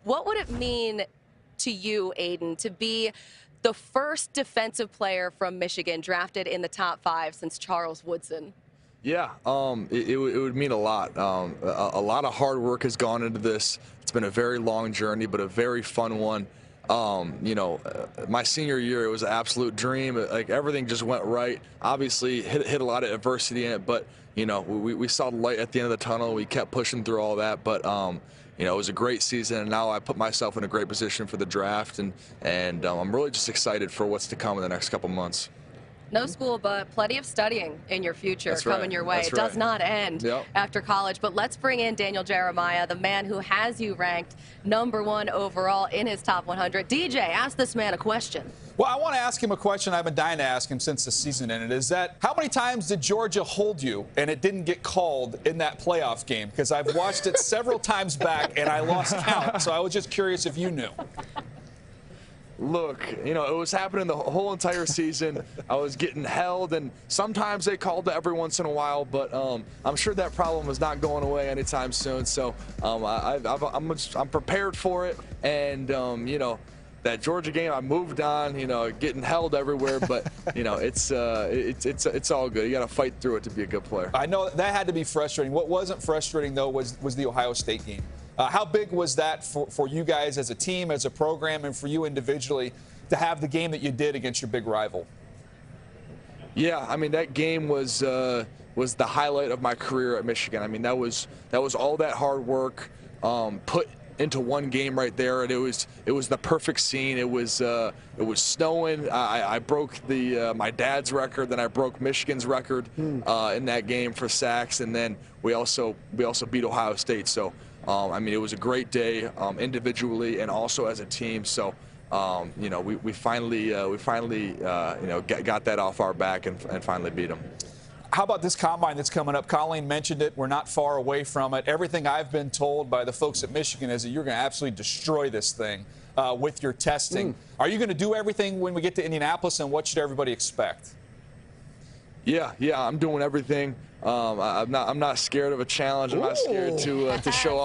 Speaker 14: What would it mean to you, Aiden, to be the first defensive player from Michigan drafted in the top 5 since Charles Woodson?
Speaker 15: Yeah, it would mean a lot. A lot of hard work has gone into this. It's been a very long journey, but a very fun one. My senior year, it was an absolute dream. Like, everything just went right. Obviously, hit a lot of adversity in it, but, we saw the light at the end of the tunnel. We kept pushing through all that, but, it was a great season, and now I put myself in a great position for the draft, and I'm really just excited for what's to come in the next couple months.
Speaker 14: No school, but plenty of studying in your future coming your way.
Speaker 15: That's
Speaker 14: it does not end after college. But let's bring in Daniel Jeremiah, the man who has you ranked number 1 overall in his top 100. DJ, ask this man a question.
Speaker 16: Well, I want to ask him a question I've been dying to ask him since the season ended. Is that how many times did Georgia hold you and it didn't get called in that playoff game? Because I've watched it several times back and I lost count. So I was just curious if you knew.
Speaker 15: Look, it was happening the whole entire season. I was getting held, and sometimes they called it every once in a while, but I'm sure that problem is not going away anytime soon. So I'm prepared for it, and that Georgia game, I moved on. Getting held everywhere, but it's all good. You got to fight through it to be a good player.
Speaker 16: I know that had to be frustrating. What wasn't frustrating though was the Ohio State game. How big was that for you guys as a team, as a program, and for you individually to have the game that you did against your big rival?
Speaker 15: Yeah, I mean, that game was the highlight of my career at Michigan. I mean, that was all that hard work put into one game right there, and it was the perfect scene. It was snowing. I broke my dad's record, then I broke Michigan's record in that game for sacks, and then we also beat Ohio State. So I mean, it was a great day individually and also as a team. So you know, we finally you know, got that off our back and finally beat them.
Speaker 16: How about this combine that's coming up? Colleen mentioned it. We're not far away from it. Everything I've been told by the folks at Michigan is that you're going to absolutely destroy this thing with your testing. Are you going to do everything when we get to Indianapolis, and what should everybody expect? Yeah, I'm doing everything. I'm not scared of a challenge. I'm not scared to show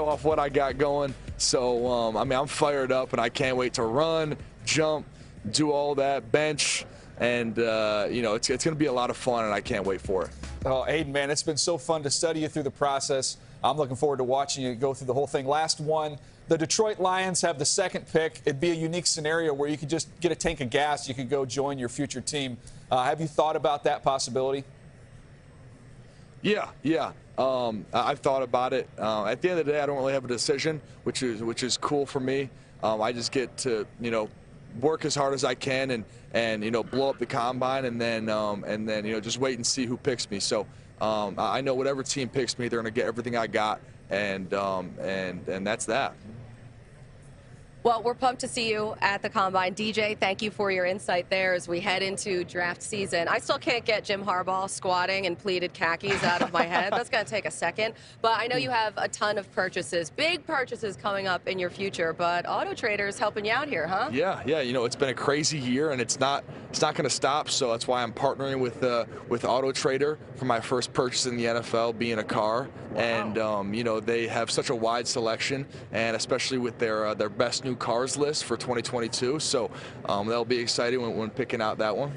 Speaker 16: off what I got going. So I mean, I'm fired up, and I can't wait to run, jump, do all that, bench. And, you know, it's going to be a lot of fun, and I can't wait for it. Oh, Aiden, man, it's been so fun to study you through the process. I'm looking forward to watching you go through the whole thing. Last one, the Detroit Lions have the second pick. It'd be a unique scenario where you could just get a tank of gas. You could go join your future team. Have you thought about that possibility? Yeah. I've thought about it. At the end of the day, I don't really have a decision, which is cool for me. I just get to, you know, work as hard as I can and you know, blow up the combine, and then you know, just wait and see who picks me. So I know whatever team picks me, they're going to get everything I got, and that's that.
Speaker 14: Well, we're pumped to see you at the Combine. DJ, thank you for your insight there as we head into draft season. I still can't get Jim Harbaugh squatting in pleated khakis out of my head. That's going to take a second. But I know you have a ton of purchases, big purchases coming up in your future. But Auto Trader's helping you out here, huh?
Speaker 15: Yeah. You know, it's been a crazy year, and it's not going to stop. So that's why I'm partnering with Auto Trader for my first purchase in the NFL, being a car. Wow. And you know, they have such a wide selection, and especially with their best new cars list for 2022. So that'll be exciting when picking out that one.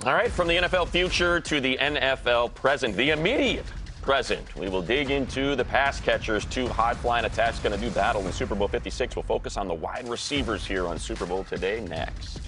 Speaker 1: All right, from the NFL future to the NFL present, the immediate present. We will dig into the pass catchers. Two high-flying attacks going to do battle in Super Bowl 56. We'll focus on the wide receivers here on Super Bowl Today next.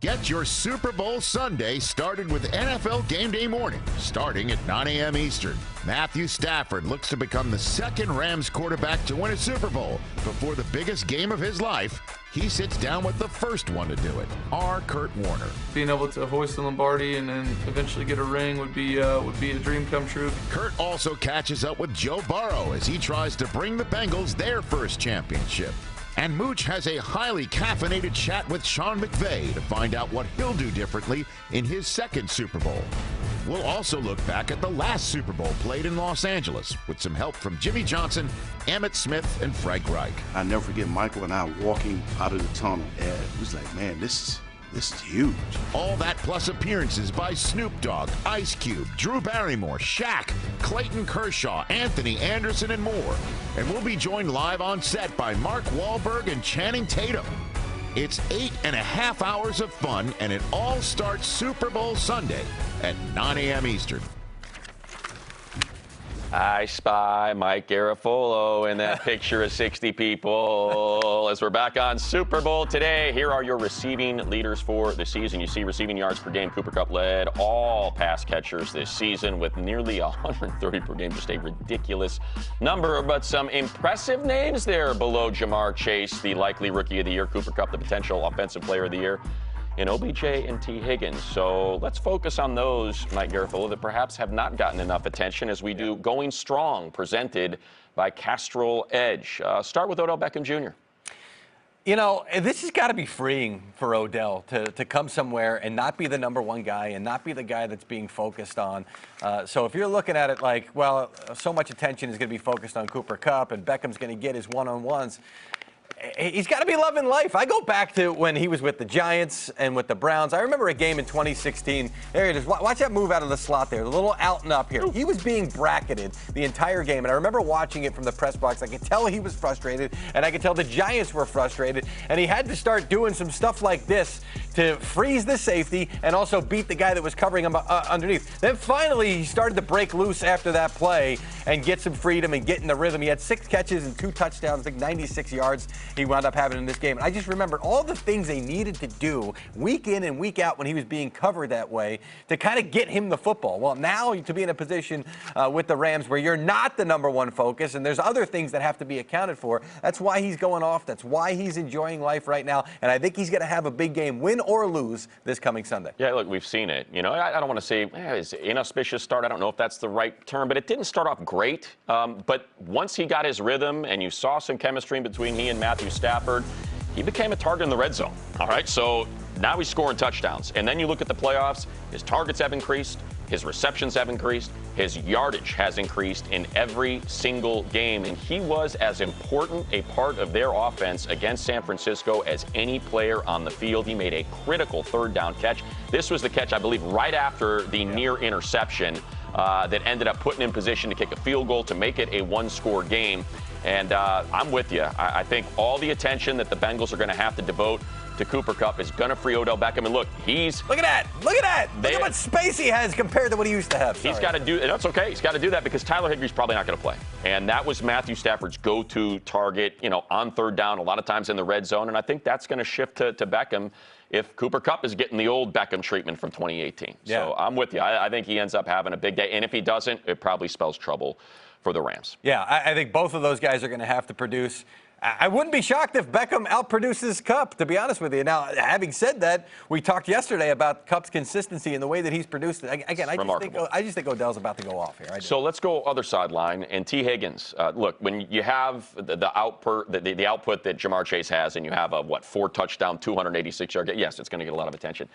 Speaker 7: Get your Super Bowl Sunday started with NFL Game Day Morning, starting at 9 a.m. Eastern. Matthew Stafford looks to become the second Rams quarterback to win a Super Bowl. Before the biggest game of his life, he sits down with the first one to do it, R. Kurt Warner.
Speaker 17: Being able to hoist the Lombardi and then eventually get a ring would be a dream come true.
Speaker 7: Kurt also catches up with Joe Burrow as he tries to bring the Bengals their first championship. And Mooch has a highly caffeinated chat with Sean McVay to find out what he'll do differently in his second Super Bowl. We'll also look back at the last Super Bowl played in Los Angeles with some help from Jimmy Johnson, Emmitt Smith, and Frank Reich.
Speaker 18: I never forget Michael and I walking out of the tunnel, and it was like, man, this is huge.
Speaker 7: All that plus appearances by Snoop Dogg, Ice Cube, Drew Barrymore, Shaq, Clayton Kershaw, Anthony Anderson, and more. And we'll be joined live on set by Mark Wahlberg and Channing Tatum. It's 8.5 hours of fun, and it all starts Super Bowl Sunday at 9 a.m. Eastern.
Speaker 1: I spy Mike Garafolo in that picture of 60 people. As we're back on Super Bowl today, here are your receiving leaders for the season. You see receiving yards per game. Cooper Kupp led all pass catchers this season with nearly 130 per game. Just a ridiculous number, but some impressive names there below Jamar Chase, the likely Rookie of the Year. Cooper Kupp, the potential Offensive Player of the Year. In OBJ and T. Higgins. So let's focus on those, Mike Garafolo, that perhaps have not gotten enough attention as we do Going Strong, presented by Castrol Edge. Start with Odell Beckham Jr.
Speaker 2: You know, this has got to be freeing for Odell to come somewhere and not be the number one guy and not be the guy that's being focused on. So if you're looking at it like, well, so much attention is going to be focused on Cooper Kupp and Beckham's going to get his one-on-ones, he's got to be loving life. I go back to when he was with the Giants and with the Browns. I remember a game in 2016. There it is. Watch that move out of the slot there, the little out and up here. He was being bracketed the entire game, and I remember watching it from the press box. I could tell he was frustrated, and I could tell the Giants were frustrated, and he had to start doing some stuff like this to freeze the safety and also beat the guy that was covering him underneath. Then finally, he started to break loose after that play and get some freedom and get in the rhythm. He had 6 catches and 2 touchdowns, I think 96 yards he wound up having in this game. And I just remembered all the things they needed to do week in and week out when he was being covered that way to kind of get him the football. Well, now to be in a position with the Rams where you're not the number one focus and there's other things that have to be accounted for, that's why he's going off. That's why he's enjoying life right now. And I think he's going to have a big game, win or lose, this coming Sunday.
Speaker 1: Yeah, look, we've seen it. You know, I don't want to say it's an inauspicious start. I don't know if that's the right term, but it didn't start off great. But once he got his rhythm and you saw some chemistry between he and Matthew Stafford, he became a target in the red zone. All right, so now he's scoring touchdowns. And then you look at the playoffs, his targets have increased, his receptions have increased, his yardage has increased in every single game. And he was as important a part of their offense against San Francisco as any player on the field. He made a critical third down catch. This was the catch, I believe, right after the near interception that ended up putting him in position to kick a field goal to make it a one-score game. And I'm with you. I think all the attention that the Bengals are going to have to devote to Cooper Kupp is going to free Odell Beckham. And look, look at that. Look at how much space he has compared to what he used to have. He's got to do, and that's okay. He's got to do that because Tyler Higbee's probably not going to play. And that was Matthew Stafford's go-to target, you know, on third down, a lot of times in the red zone. And I think that's going to shift to Beckham if Cooper Kupp is getting the old Beckham treatment from 2018. Yeah. So I'm with you. I think he ends up having a big day. And if he doesn't, it probably spells trouble for the Rams.
Speaker 2: Yeah, I think both of those guys are going to have to produce. I wouldn't be shocked if Beckham outproduces Kupp, to be honest with you. Now, having said that, we talked yesterday about Kupp's consistency and the way that he's produced. Again, I just think Odell's about to go off here.
Speaker 1: So let's go other sideline. And T. Higgins, look, when you have the output that Jamar Chase has, and you have a 4-touchdown, 286-yard game, yes, it's going to get a lot of attention.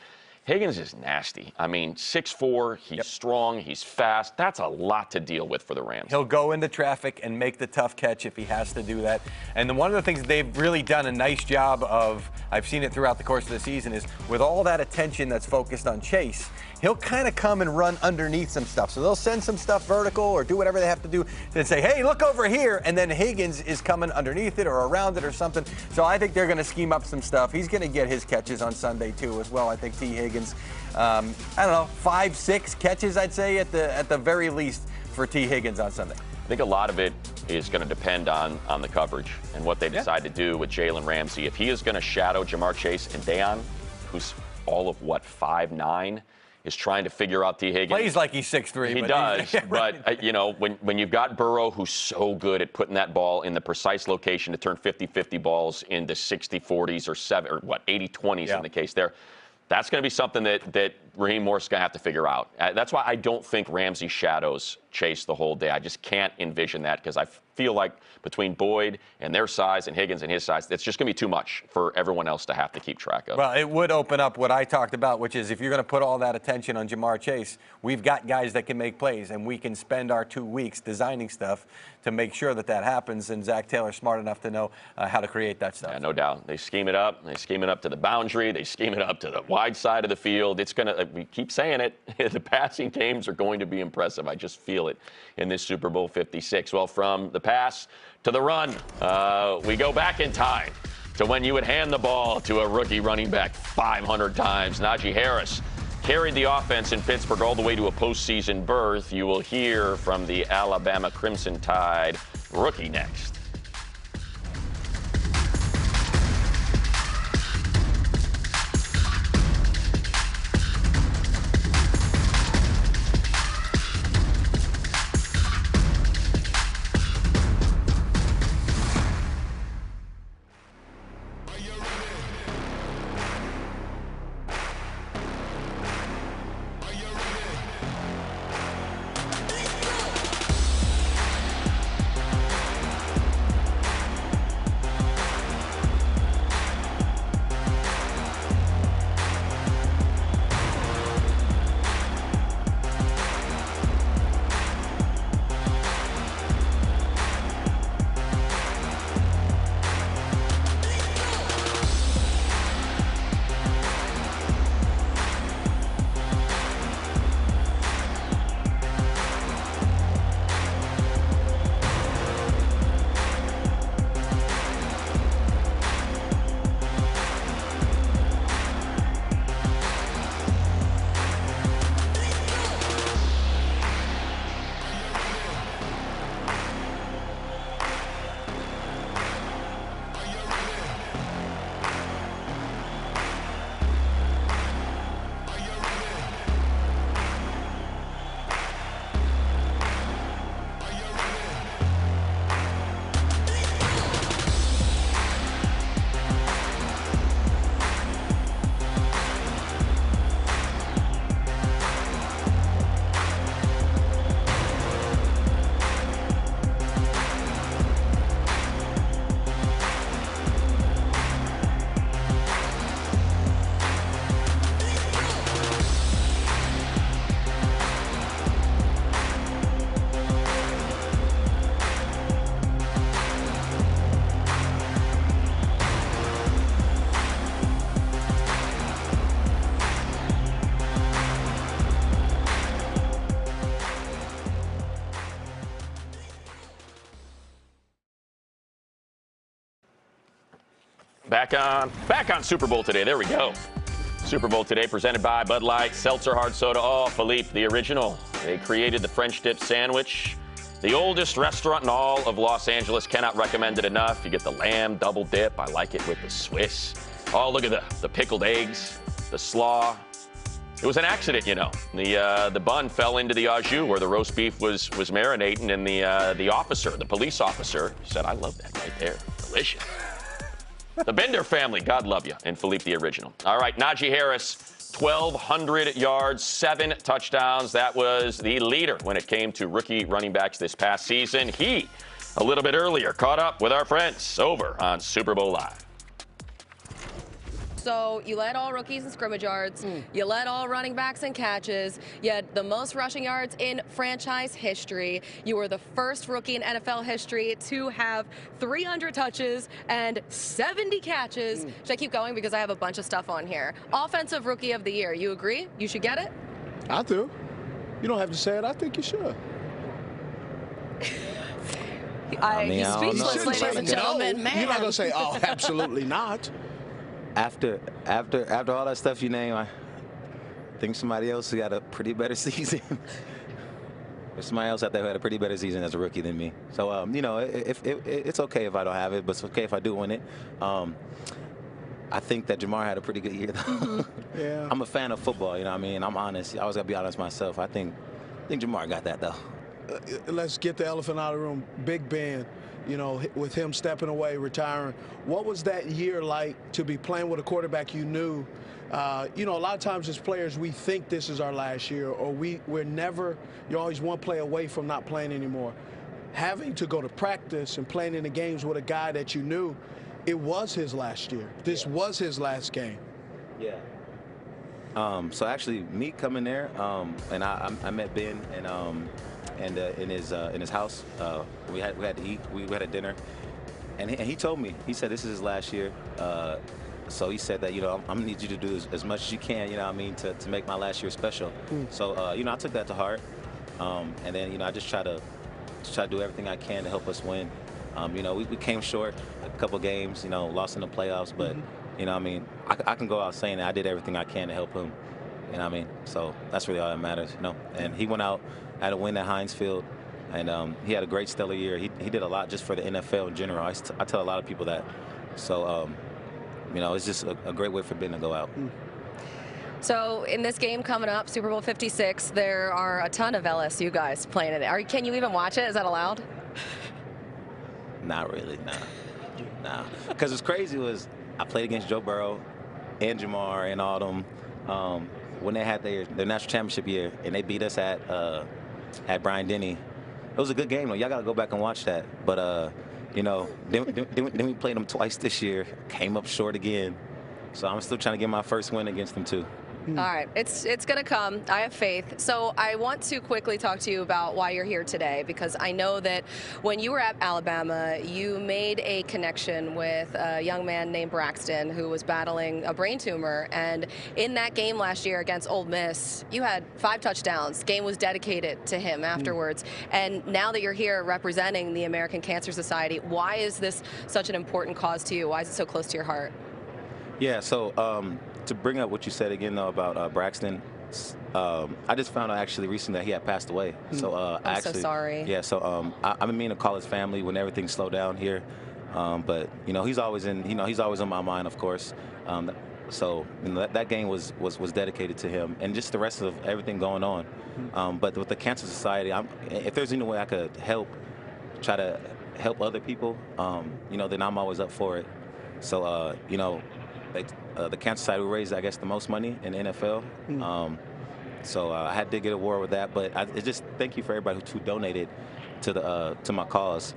Speaker 1: Higgins is nasty. I mean, 6'4", he's strong, he's fast. That's a lot to deal with for the Rams.
Speaker 2: He'll go into traffic and make the tough catch if he has to do that. And then one of the things they've really done a nice job of, I've seen it throughout the course of the season, is with all that attention that's focused on Chase, he'll kind of come and run underneath some stuff. So they'll send some stuff vertical or do whatever they have to do and say, hey, look over here. And then Higgins is coming underneath it or around it or something. So I think they're going to scheme up some stuff. He's going to get his catches on Sunday, too, as well. I think T. Higgins, I don't know, 5-6 catches, I'd say, at the very least for T. Higgins on Sunday.
Speaker 1: I think a lot of it is going to depend on the coverage and what they decide to do with Jalen Ramsey. If he is going to shadow Jamar Chase and Deion, who's all of, what, 5'9", is trying to figure out T. Higgins.
Speaker 2: Plays like he's 6'3".
Speaker 1: He does, but you know, when you've got Burrow, who's so good at putting that ball in the precise location to turn 50-50 balls into 60-40s or 80-20s in the case there, that's going to be something that Raheem Morris is going to have to figure out. That's why I don't think Ramsey shadows Chase the whole day. I just can't envision that, because I feel like between Boyd and their size and Higgins and his size, it's just going to be too much for everyone else to have to keep track of.
Speaker 2: Well, it would open up what I talked about, which is if you're going to put all that attention on Jamar Chase, we've got guys that can make plays, and we can spend our 2 weeks designing stuff to make sure that that happens. And Zach Taylor's smart enough to know how to create that stuff.
Speaker 1: Yeah, no doubt. They scheme it up. They scheme it up to the boundary. They scheme it up to the wide side of the field. It's going to, we keep saying it, the passing games are going to be impressive. I just feel it in this Super Bowl 56. Well, from the pass to the run, we go back in time to when you would hand the ball to a rookie running back 500 times. Najee Harris carried the offense in Pittsburgh all the way to a postseason berth. You will hear from the Alabama Crimson Tide rookie next. Back on Super Bowl Today. There we go. Super Bowl Today presented by Bud Light, Seltzer Hard Soda. Oh, Philippe, the original. They created the French dip sandwich. The oldest restaurant in all of Los Angeles. Cannot recommend it enough. You get the lamb double dip. I like it with the Swiss. Oh, look at the pickled eggs, the slaw. It was an accident, you know. The bun fell into the au jus where the roast beef was marinating, and the police officer, said, "I love that right there. Delicious." The Bender family, God love you, and Philippe the original. All right, Najee Harris, 1,200 yards, 7 touchdowns. That was the leader when it came to rookie running backs this past season. He, a little bit earlier, caught up with our friends over on Super Bowl Live.
Speaker 14: So you led all rookies in scrimmage yards. You led all running backs in catches. You had the most rushing yards in franchise history. You were the first rookie in NFL history to have 300 touches and 70 catches. Should I keep going? Because I have a bunch of stuff on here. Offensive Rookie of the Year. You agree? You should get it?
Speaker 19: I do. You don't have to say it. I think you should.
Speaker 14: He's speechless, ladies and gentlemen. Man.
Speaker 19: You're not going to say, oh, absolutely not.
Speaker 20: After all that stuff you name, I think somebody else who got a pretty better season. There's somebody else out there who had a pretty better season as a rookie than me. So, you know, it's okay if I don't have it, but it's okay if I do win it. I think that Jamar had a pretty good year, though.
Speaker 19: Yeah.
Speaker 20: I'm a fan of football, you know what I mean? I'm honest. I always got to be honest myself. I think Jamar got that, though.
Speaker 19: Let's get the elephant out of the room. Big Ben, you know, with him stepping away, retiring. What was that year like to be playing with a quarterback you knew? You know, a lot of times as players, we think this is our last year, or we're never, you're always one play away from not playing anymore. Having to go to practice and playing in the games with a guy that you knew, it was his last year. This was his last game.
Speaker 20: Yeah. So actually, me coming there, and I met Ben and in his house. We had to eat. We had a dinner, and he told me, he said this is his last year. So he said that, you know, I'm gonna need you to do as much as you can, you know what I mean, to make my last year special. So you know, I took that to heart, and then, you know, I just try to do everything I can to help us win. You know, we came short a couple games, you know, lost in the playoffs, but you know what I mean, I can go out saying that I did everything I can to help him. You know what I mean? So that's really all that matters, you know. And he went out, had a win at Heinz Field, and he had a great stellar year. He did a lot just for the NFL in general. I tell a lot of people that. So, you know, it's just a great way for Ben to go out.
Speaker 14: So in this game coming up, Super Bowl 56, there are a ton of LSU guys playing in it. Can you even watch it? Is that allowed?
Speaker 20: Not really, nah. Because what's crazy was I played against Joe Burrow and Jamar and all them when they had their national championship year, and they beat us at Bryant-Denny. It was a good game, though. Y'all got to go back and watch that. But, you know, then we played them twice this year, came up short again. So I'm still trying to get my first win against them, too.
Speaker 14: All right, it's going to come. I have faith. So I want to quickly talk to you about why you're here today, because I know that when you were at Alabama, you made a connection with a young man named Braxton who was battling a brain tumor. And in that game last year against Ole Miss, you had 5 touchdowns. The game was dedicated to him afterwards. And now that you're here representing the American Cancer Society, why is this such an important cause to you? Why is it so close to your heart?
Speaker 20: Yeah, so to bring up what you said again, though, about Braxton, I just found out actually recently that he had passed away. So
Speaker 14: I'm so sorry.
Speaker 20: Yeah, so I've been meaning to call his family when everything slowed down here. But, you know, he's always on my mind, of course. So, you know, that game was dedicated to him and just the rest of everything going on. But with the Cancer Society, if there's any way I could try to help other people, you know, then I'm always up for it. So, you know, the Cancer Society raised, I guess, the most money in the NFL. So I had to get a award with that. But I just thank you for everybody who donated to my cause.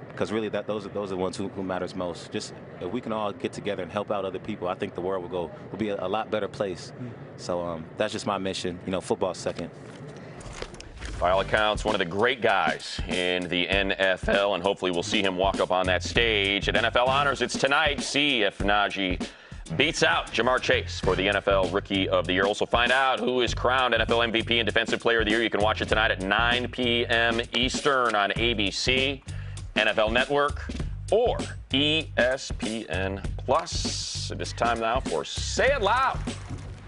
Speaker 20: Because really, those are the ones who matters most. Just if we can all get together and help out other people, I think the world will be a lot better place. So that's just my mission. You know, football's second.
Speaker 1: By all accounts, one of the great guys in the NFL, and hopefully we'll see him walk up on that stage at NFL Honors. It's tonight. See if Najee beats out Jamar Chase for the NFL Rookie of the Year. Also find out who is crowned NFL MVP and Defensive Player of the Year. You can watch it tonight at 9 p.m. Eastern on ABC, NFL Network, or ESPN Plus. It is time now for Say It Loud,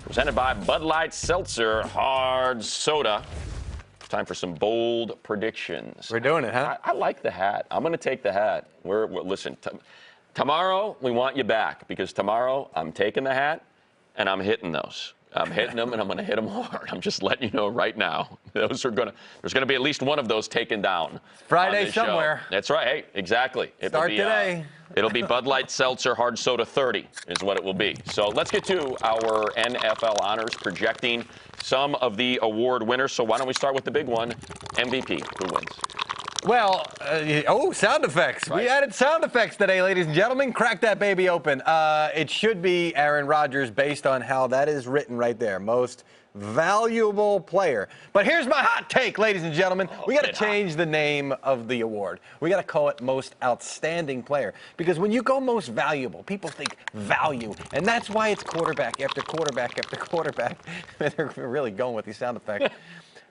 Speaker 1: presented by Bud Light Seltzer Hard Soda. Time for some bold predictions.
Speaker 2: We're doing it, huh?
Speaker 1: I like the hat. I'm going to take the hat. Listen, tomorrow we want you back, because tomorrow I'm taking the hat and I'm hitting those. I'm hitting them, and I'm going to hit them hard. I'm just letting you know right now. There's going to be at least one of those taken down.
Speaker 2: Friday somewhere.
Speaker 1: That's right. Hey, exactly.
Speaker 2: Start today.
Speaker 1: It'll be Bud Light Seltzer Hard Soda 30 is what it will be. So let's get to our NFL honors, projecting some of the award winners. So why don't we start with the big one, MVP. Who wins?
Speaker 2: Well, sound effects. Right. We added sound effects today, ladies and gentlemen. Crack that baby open. It should be Aaron Rodgers based on how that is written right there. Most valuable player. But here's my hot take, ladies and gentlemen. We got to change the name of the award. We got to call it Most Outstanding Player. Because when you go most valuable, people think value. And that's why it's quarterback after quarterback after quarterback. They're really going with these sound effects.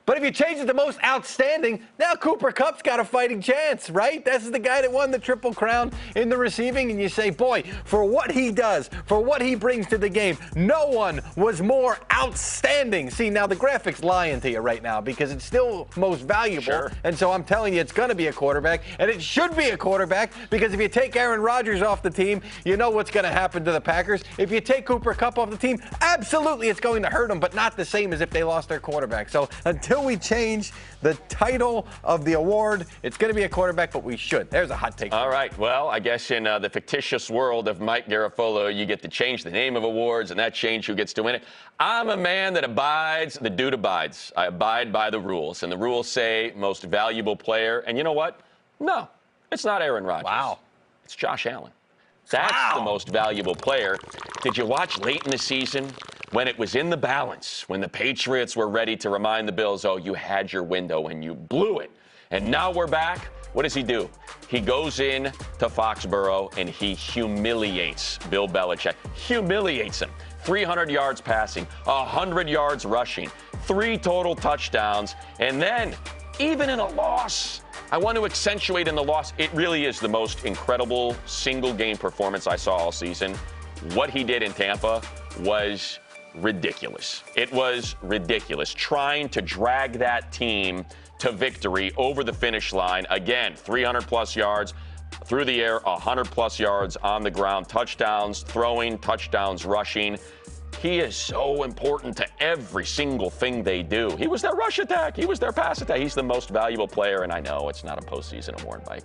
Speaker 2: But if you change it to most outstanding, now Cooper Kupp's got a fighting chance, right? This is the guy that won the Triple Crown in the receiving, and you say, boy, for what he does, for what he brings to the game, no one was more outstanding. See, now the graphics lying to you right now because it's still most valuable.
Speaker 1: Sure.
Speaker 2: And so I'm telling you, it's going to be a quarterback, and it should be a quarterback because if you take Aaron Rodgers off the team, you know what's going to happen to the Packers. If you take Cooper Kupp off the team, absolutely it's going to hurt them, but not the same as if they lost their quarterback. So until we change the title of the award, it's going to be a quarterback, but we should. There's a hot take.
Speaker 1: All right. Well, I guess in the fictitious world of Mike Garafolo, you get to change the name of awards, and that change who gets to win it. I'm a man that abides. The dude abides. I abide by the rules, and the rules say most valuable player. And you know what? No, it's not Aaron Rodgers.
Speaker 2: Wow.
Speaker 1: It's Josh Allen. That's the most valuable player. Did you watch late in the season when it was in the balance, when the Patriots were ready to remind the Bills, oh, you had your window and you blew it. And now we're back. What does he do? He goes in to Foxborough and he humiliates Bill Belichick. Humiliates him. 300 yards passing, 100 yards rushing, 3 total touchdowns. And then, even in a loss, I want to accentuate in the loss, it really is the most incredible single game performance I saw all season. What he did in Tampa was ridiculous. It was ridiculous. Trying to drag that team to victory over the finish line. Again, 300-plus yards through the air, 100-plus yards on the ground, touchdowns throwing, touchdowns rushing. He is so important to every single thing they do. He was their rush attack. He was their pass attack. He's the most valuable player, and I know it's not a postseason award, Mike.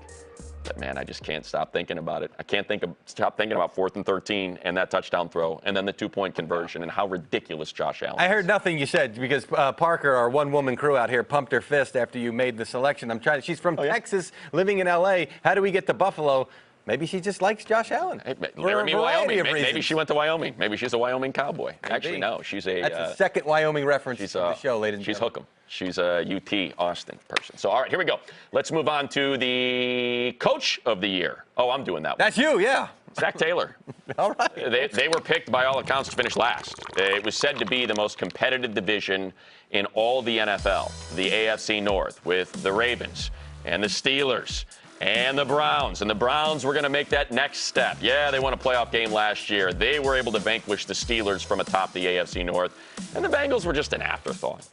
Speaker 1: But, man, I just can't stop thinking about it. I can't stop thinking about 4th and 13 and that touchdown throw and then the 2-point conversion and how ridiculous Josh Allen is.
Speaker 2: I heard nothing you said because Parker, our one-woman crew out here, pumped her fist after you made the selection. She's from Texas, living in L.A. How do we get to Buffalo? Maybe she just likes Josh Allen.
Speaker 1: Hey, Laramie, Wyoming. Maybe she went to Wyoming. Maybe she's a Wyoming cowboy.
Speaker 2: Maybe.
Speaker 1: Actually, no. She's a.
Speaker 2: That's the second Wyoming reference to the show, ladies and gentlemen.
Speaker 1: She's Hookham. She's a UT Austin person. So, all right, here we go. Let's move on to the Coach of the Year. Oh, I'm doing that one.
Speaker 2: That's you, yeah.
Speaker 1: Zach Taylor.
Speaker 2: All right.
Speaker 1: They were picked by all accounts to finish last. It was said to be the most competitive division in all the NFL, the AFC North, with the Ravens and the Steelers and the Browns. And the Browns were going to make that next step. Yeah, they won a playoff game last year. They were able to vanquish the Steelers from atop the AFC North. And the Bengals were just an afterthought.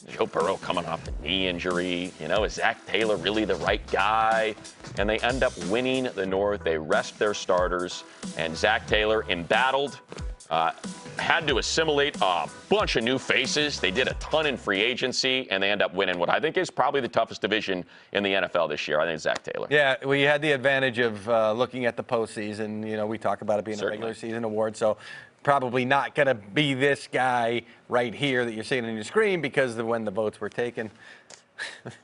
Speaker 1: Joe Burrow coming off the knee injury. You know, is Zach Taylor really the right guy? And they end up winning the North. They rest their starters. And Zach Taylor, embattled, had to assimilate a bunch of new faces. They did a ton in free agency, and they end up winning what I think is probably the toughest division in the NFL this year. I think it's Zach Taylor.
Speaker 2: Yeah, we had the advantage of looking at the postseason. You know, we talk about it being a regular season award, so probably not going to be this guy right here that you're seeing on your screen because of when the votes were taken.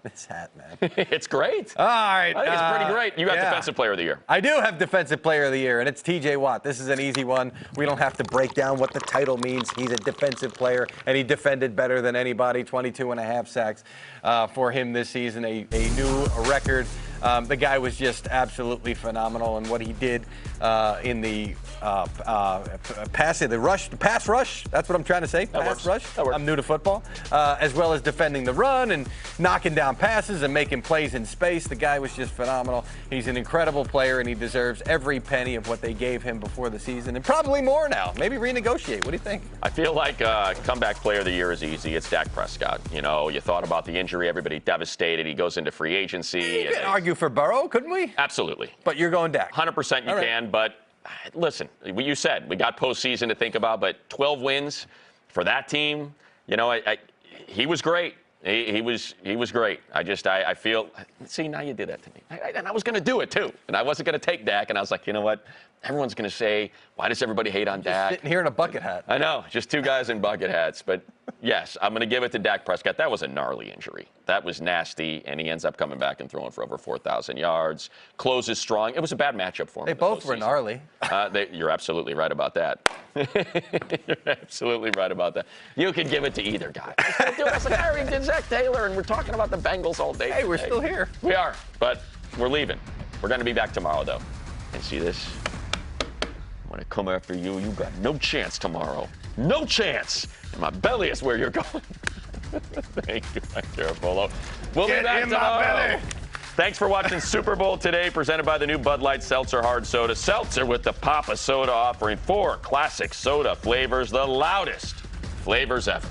Speaker 2: This hat, man.
Speaker 1: It's great.
Speaker 2: All right.
Speaker 1: I think it's pretty great. You got Defensive Player of the Year.
Speaker 2: I do have Defensive Player of the Year, and it's T.J. Watt. This is an easy one. We don't have to break down what the title means. He's a defensive player, and he defended better than anybody. 22.5 sacks for him this season, a new record. The guy was just absolutely phenomenal, and what he did in the pass rush. That's what I'm trying to say. Pass rush. I'm new to football, as well as defending the run and knocking down passes and making plays in space. The guy was just phenomenal. He's an incredible player, and he deserves every penny of what they gave him before the season, and probably more now. Maybe renegotiate. What do you think?
Speaker 1: I feel like comeback player of the year is easy. It's Dak Prescott. You know, you thought about the injury. Everybody devastated. He goes into free agency.
Speaker 2: You could argue for Burrow, couldn't we?
Speaker 1: Absolutely.
Speaker 2: But you're going Dak.
Speaker 1: 100% you can, but listen, you said we got postseason to think about, but 12 wins for that team, you know, he was great. He was great. I feel, see, now you did that to me. And I was going to do it, too. And I wasn't going to take Dak, and I was like, you know what? Everyone's going to say, why does everybody hate on Dak?
Speaker 2: Sitting here in a bucket hat.
Speaker 1: I know, just two guys in bucket hats. But, yes, I'm going to give it to Dak Prescott. That was a gnarly injury. That was nasty, and he ends up coming back and throwing for over 4,000 yards. Closes strong. It was a bad matchup for him.
Speaker 2: They both were gnarly.
Speaker 1: You're absolutely right about that. You're absolutely right about that. You could give it to either guy. I was like, I already did Zach Taylor, and we're talking about the Bengals all day.
Speaker 2: Hey, we're still here.
Speaker 1: We are, but we're leaving. We're going to be back tomorrow, though. And see this? When I come after you, you got no chance tomorrow. No chance. And my belly is where you're going. Thank you, Mike Garafolo. We'll be back
Speaker 18: in my
Speaker 1: tomorrow.
Speaker 18: belly.
Speaker 1: Thanks for watching Super Bowl Today, presented by the new Bud Light Seltzer Hard Soda. Seltzer with the Papa Soda, offering 4 classic soda flavors, the loudest flavors ever.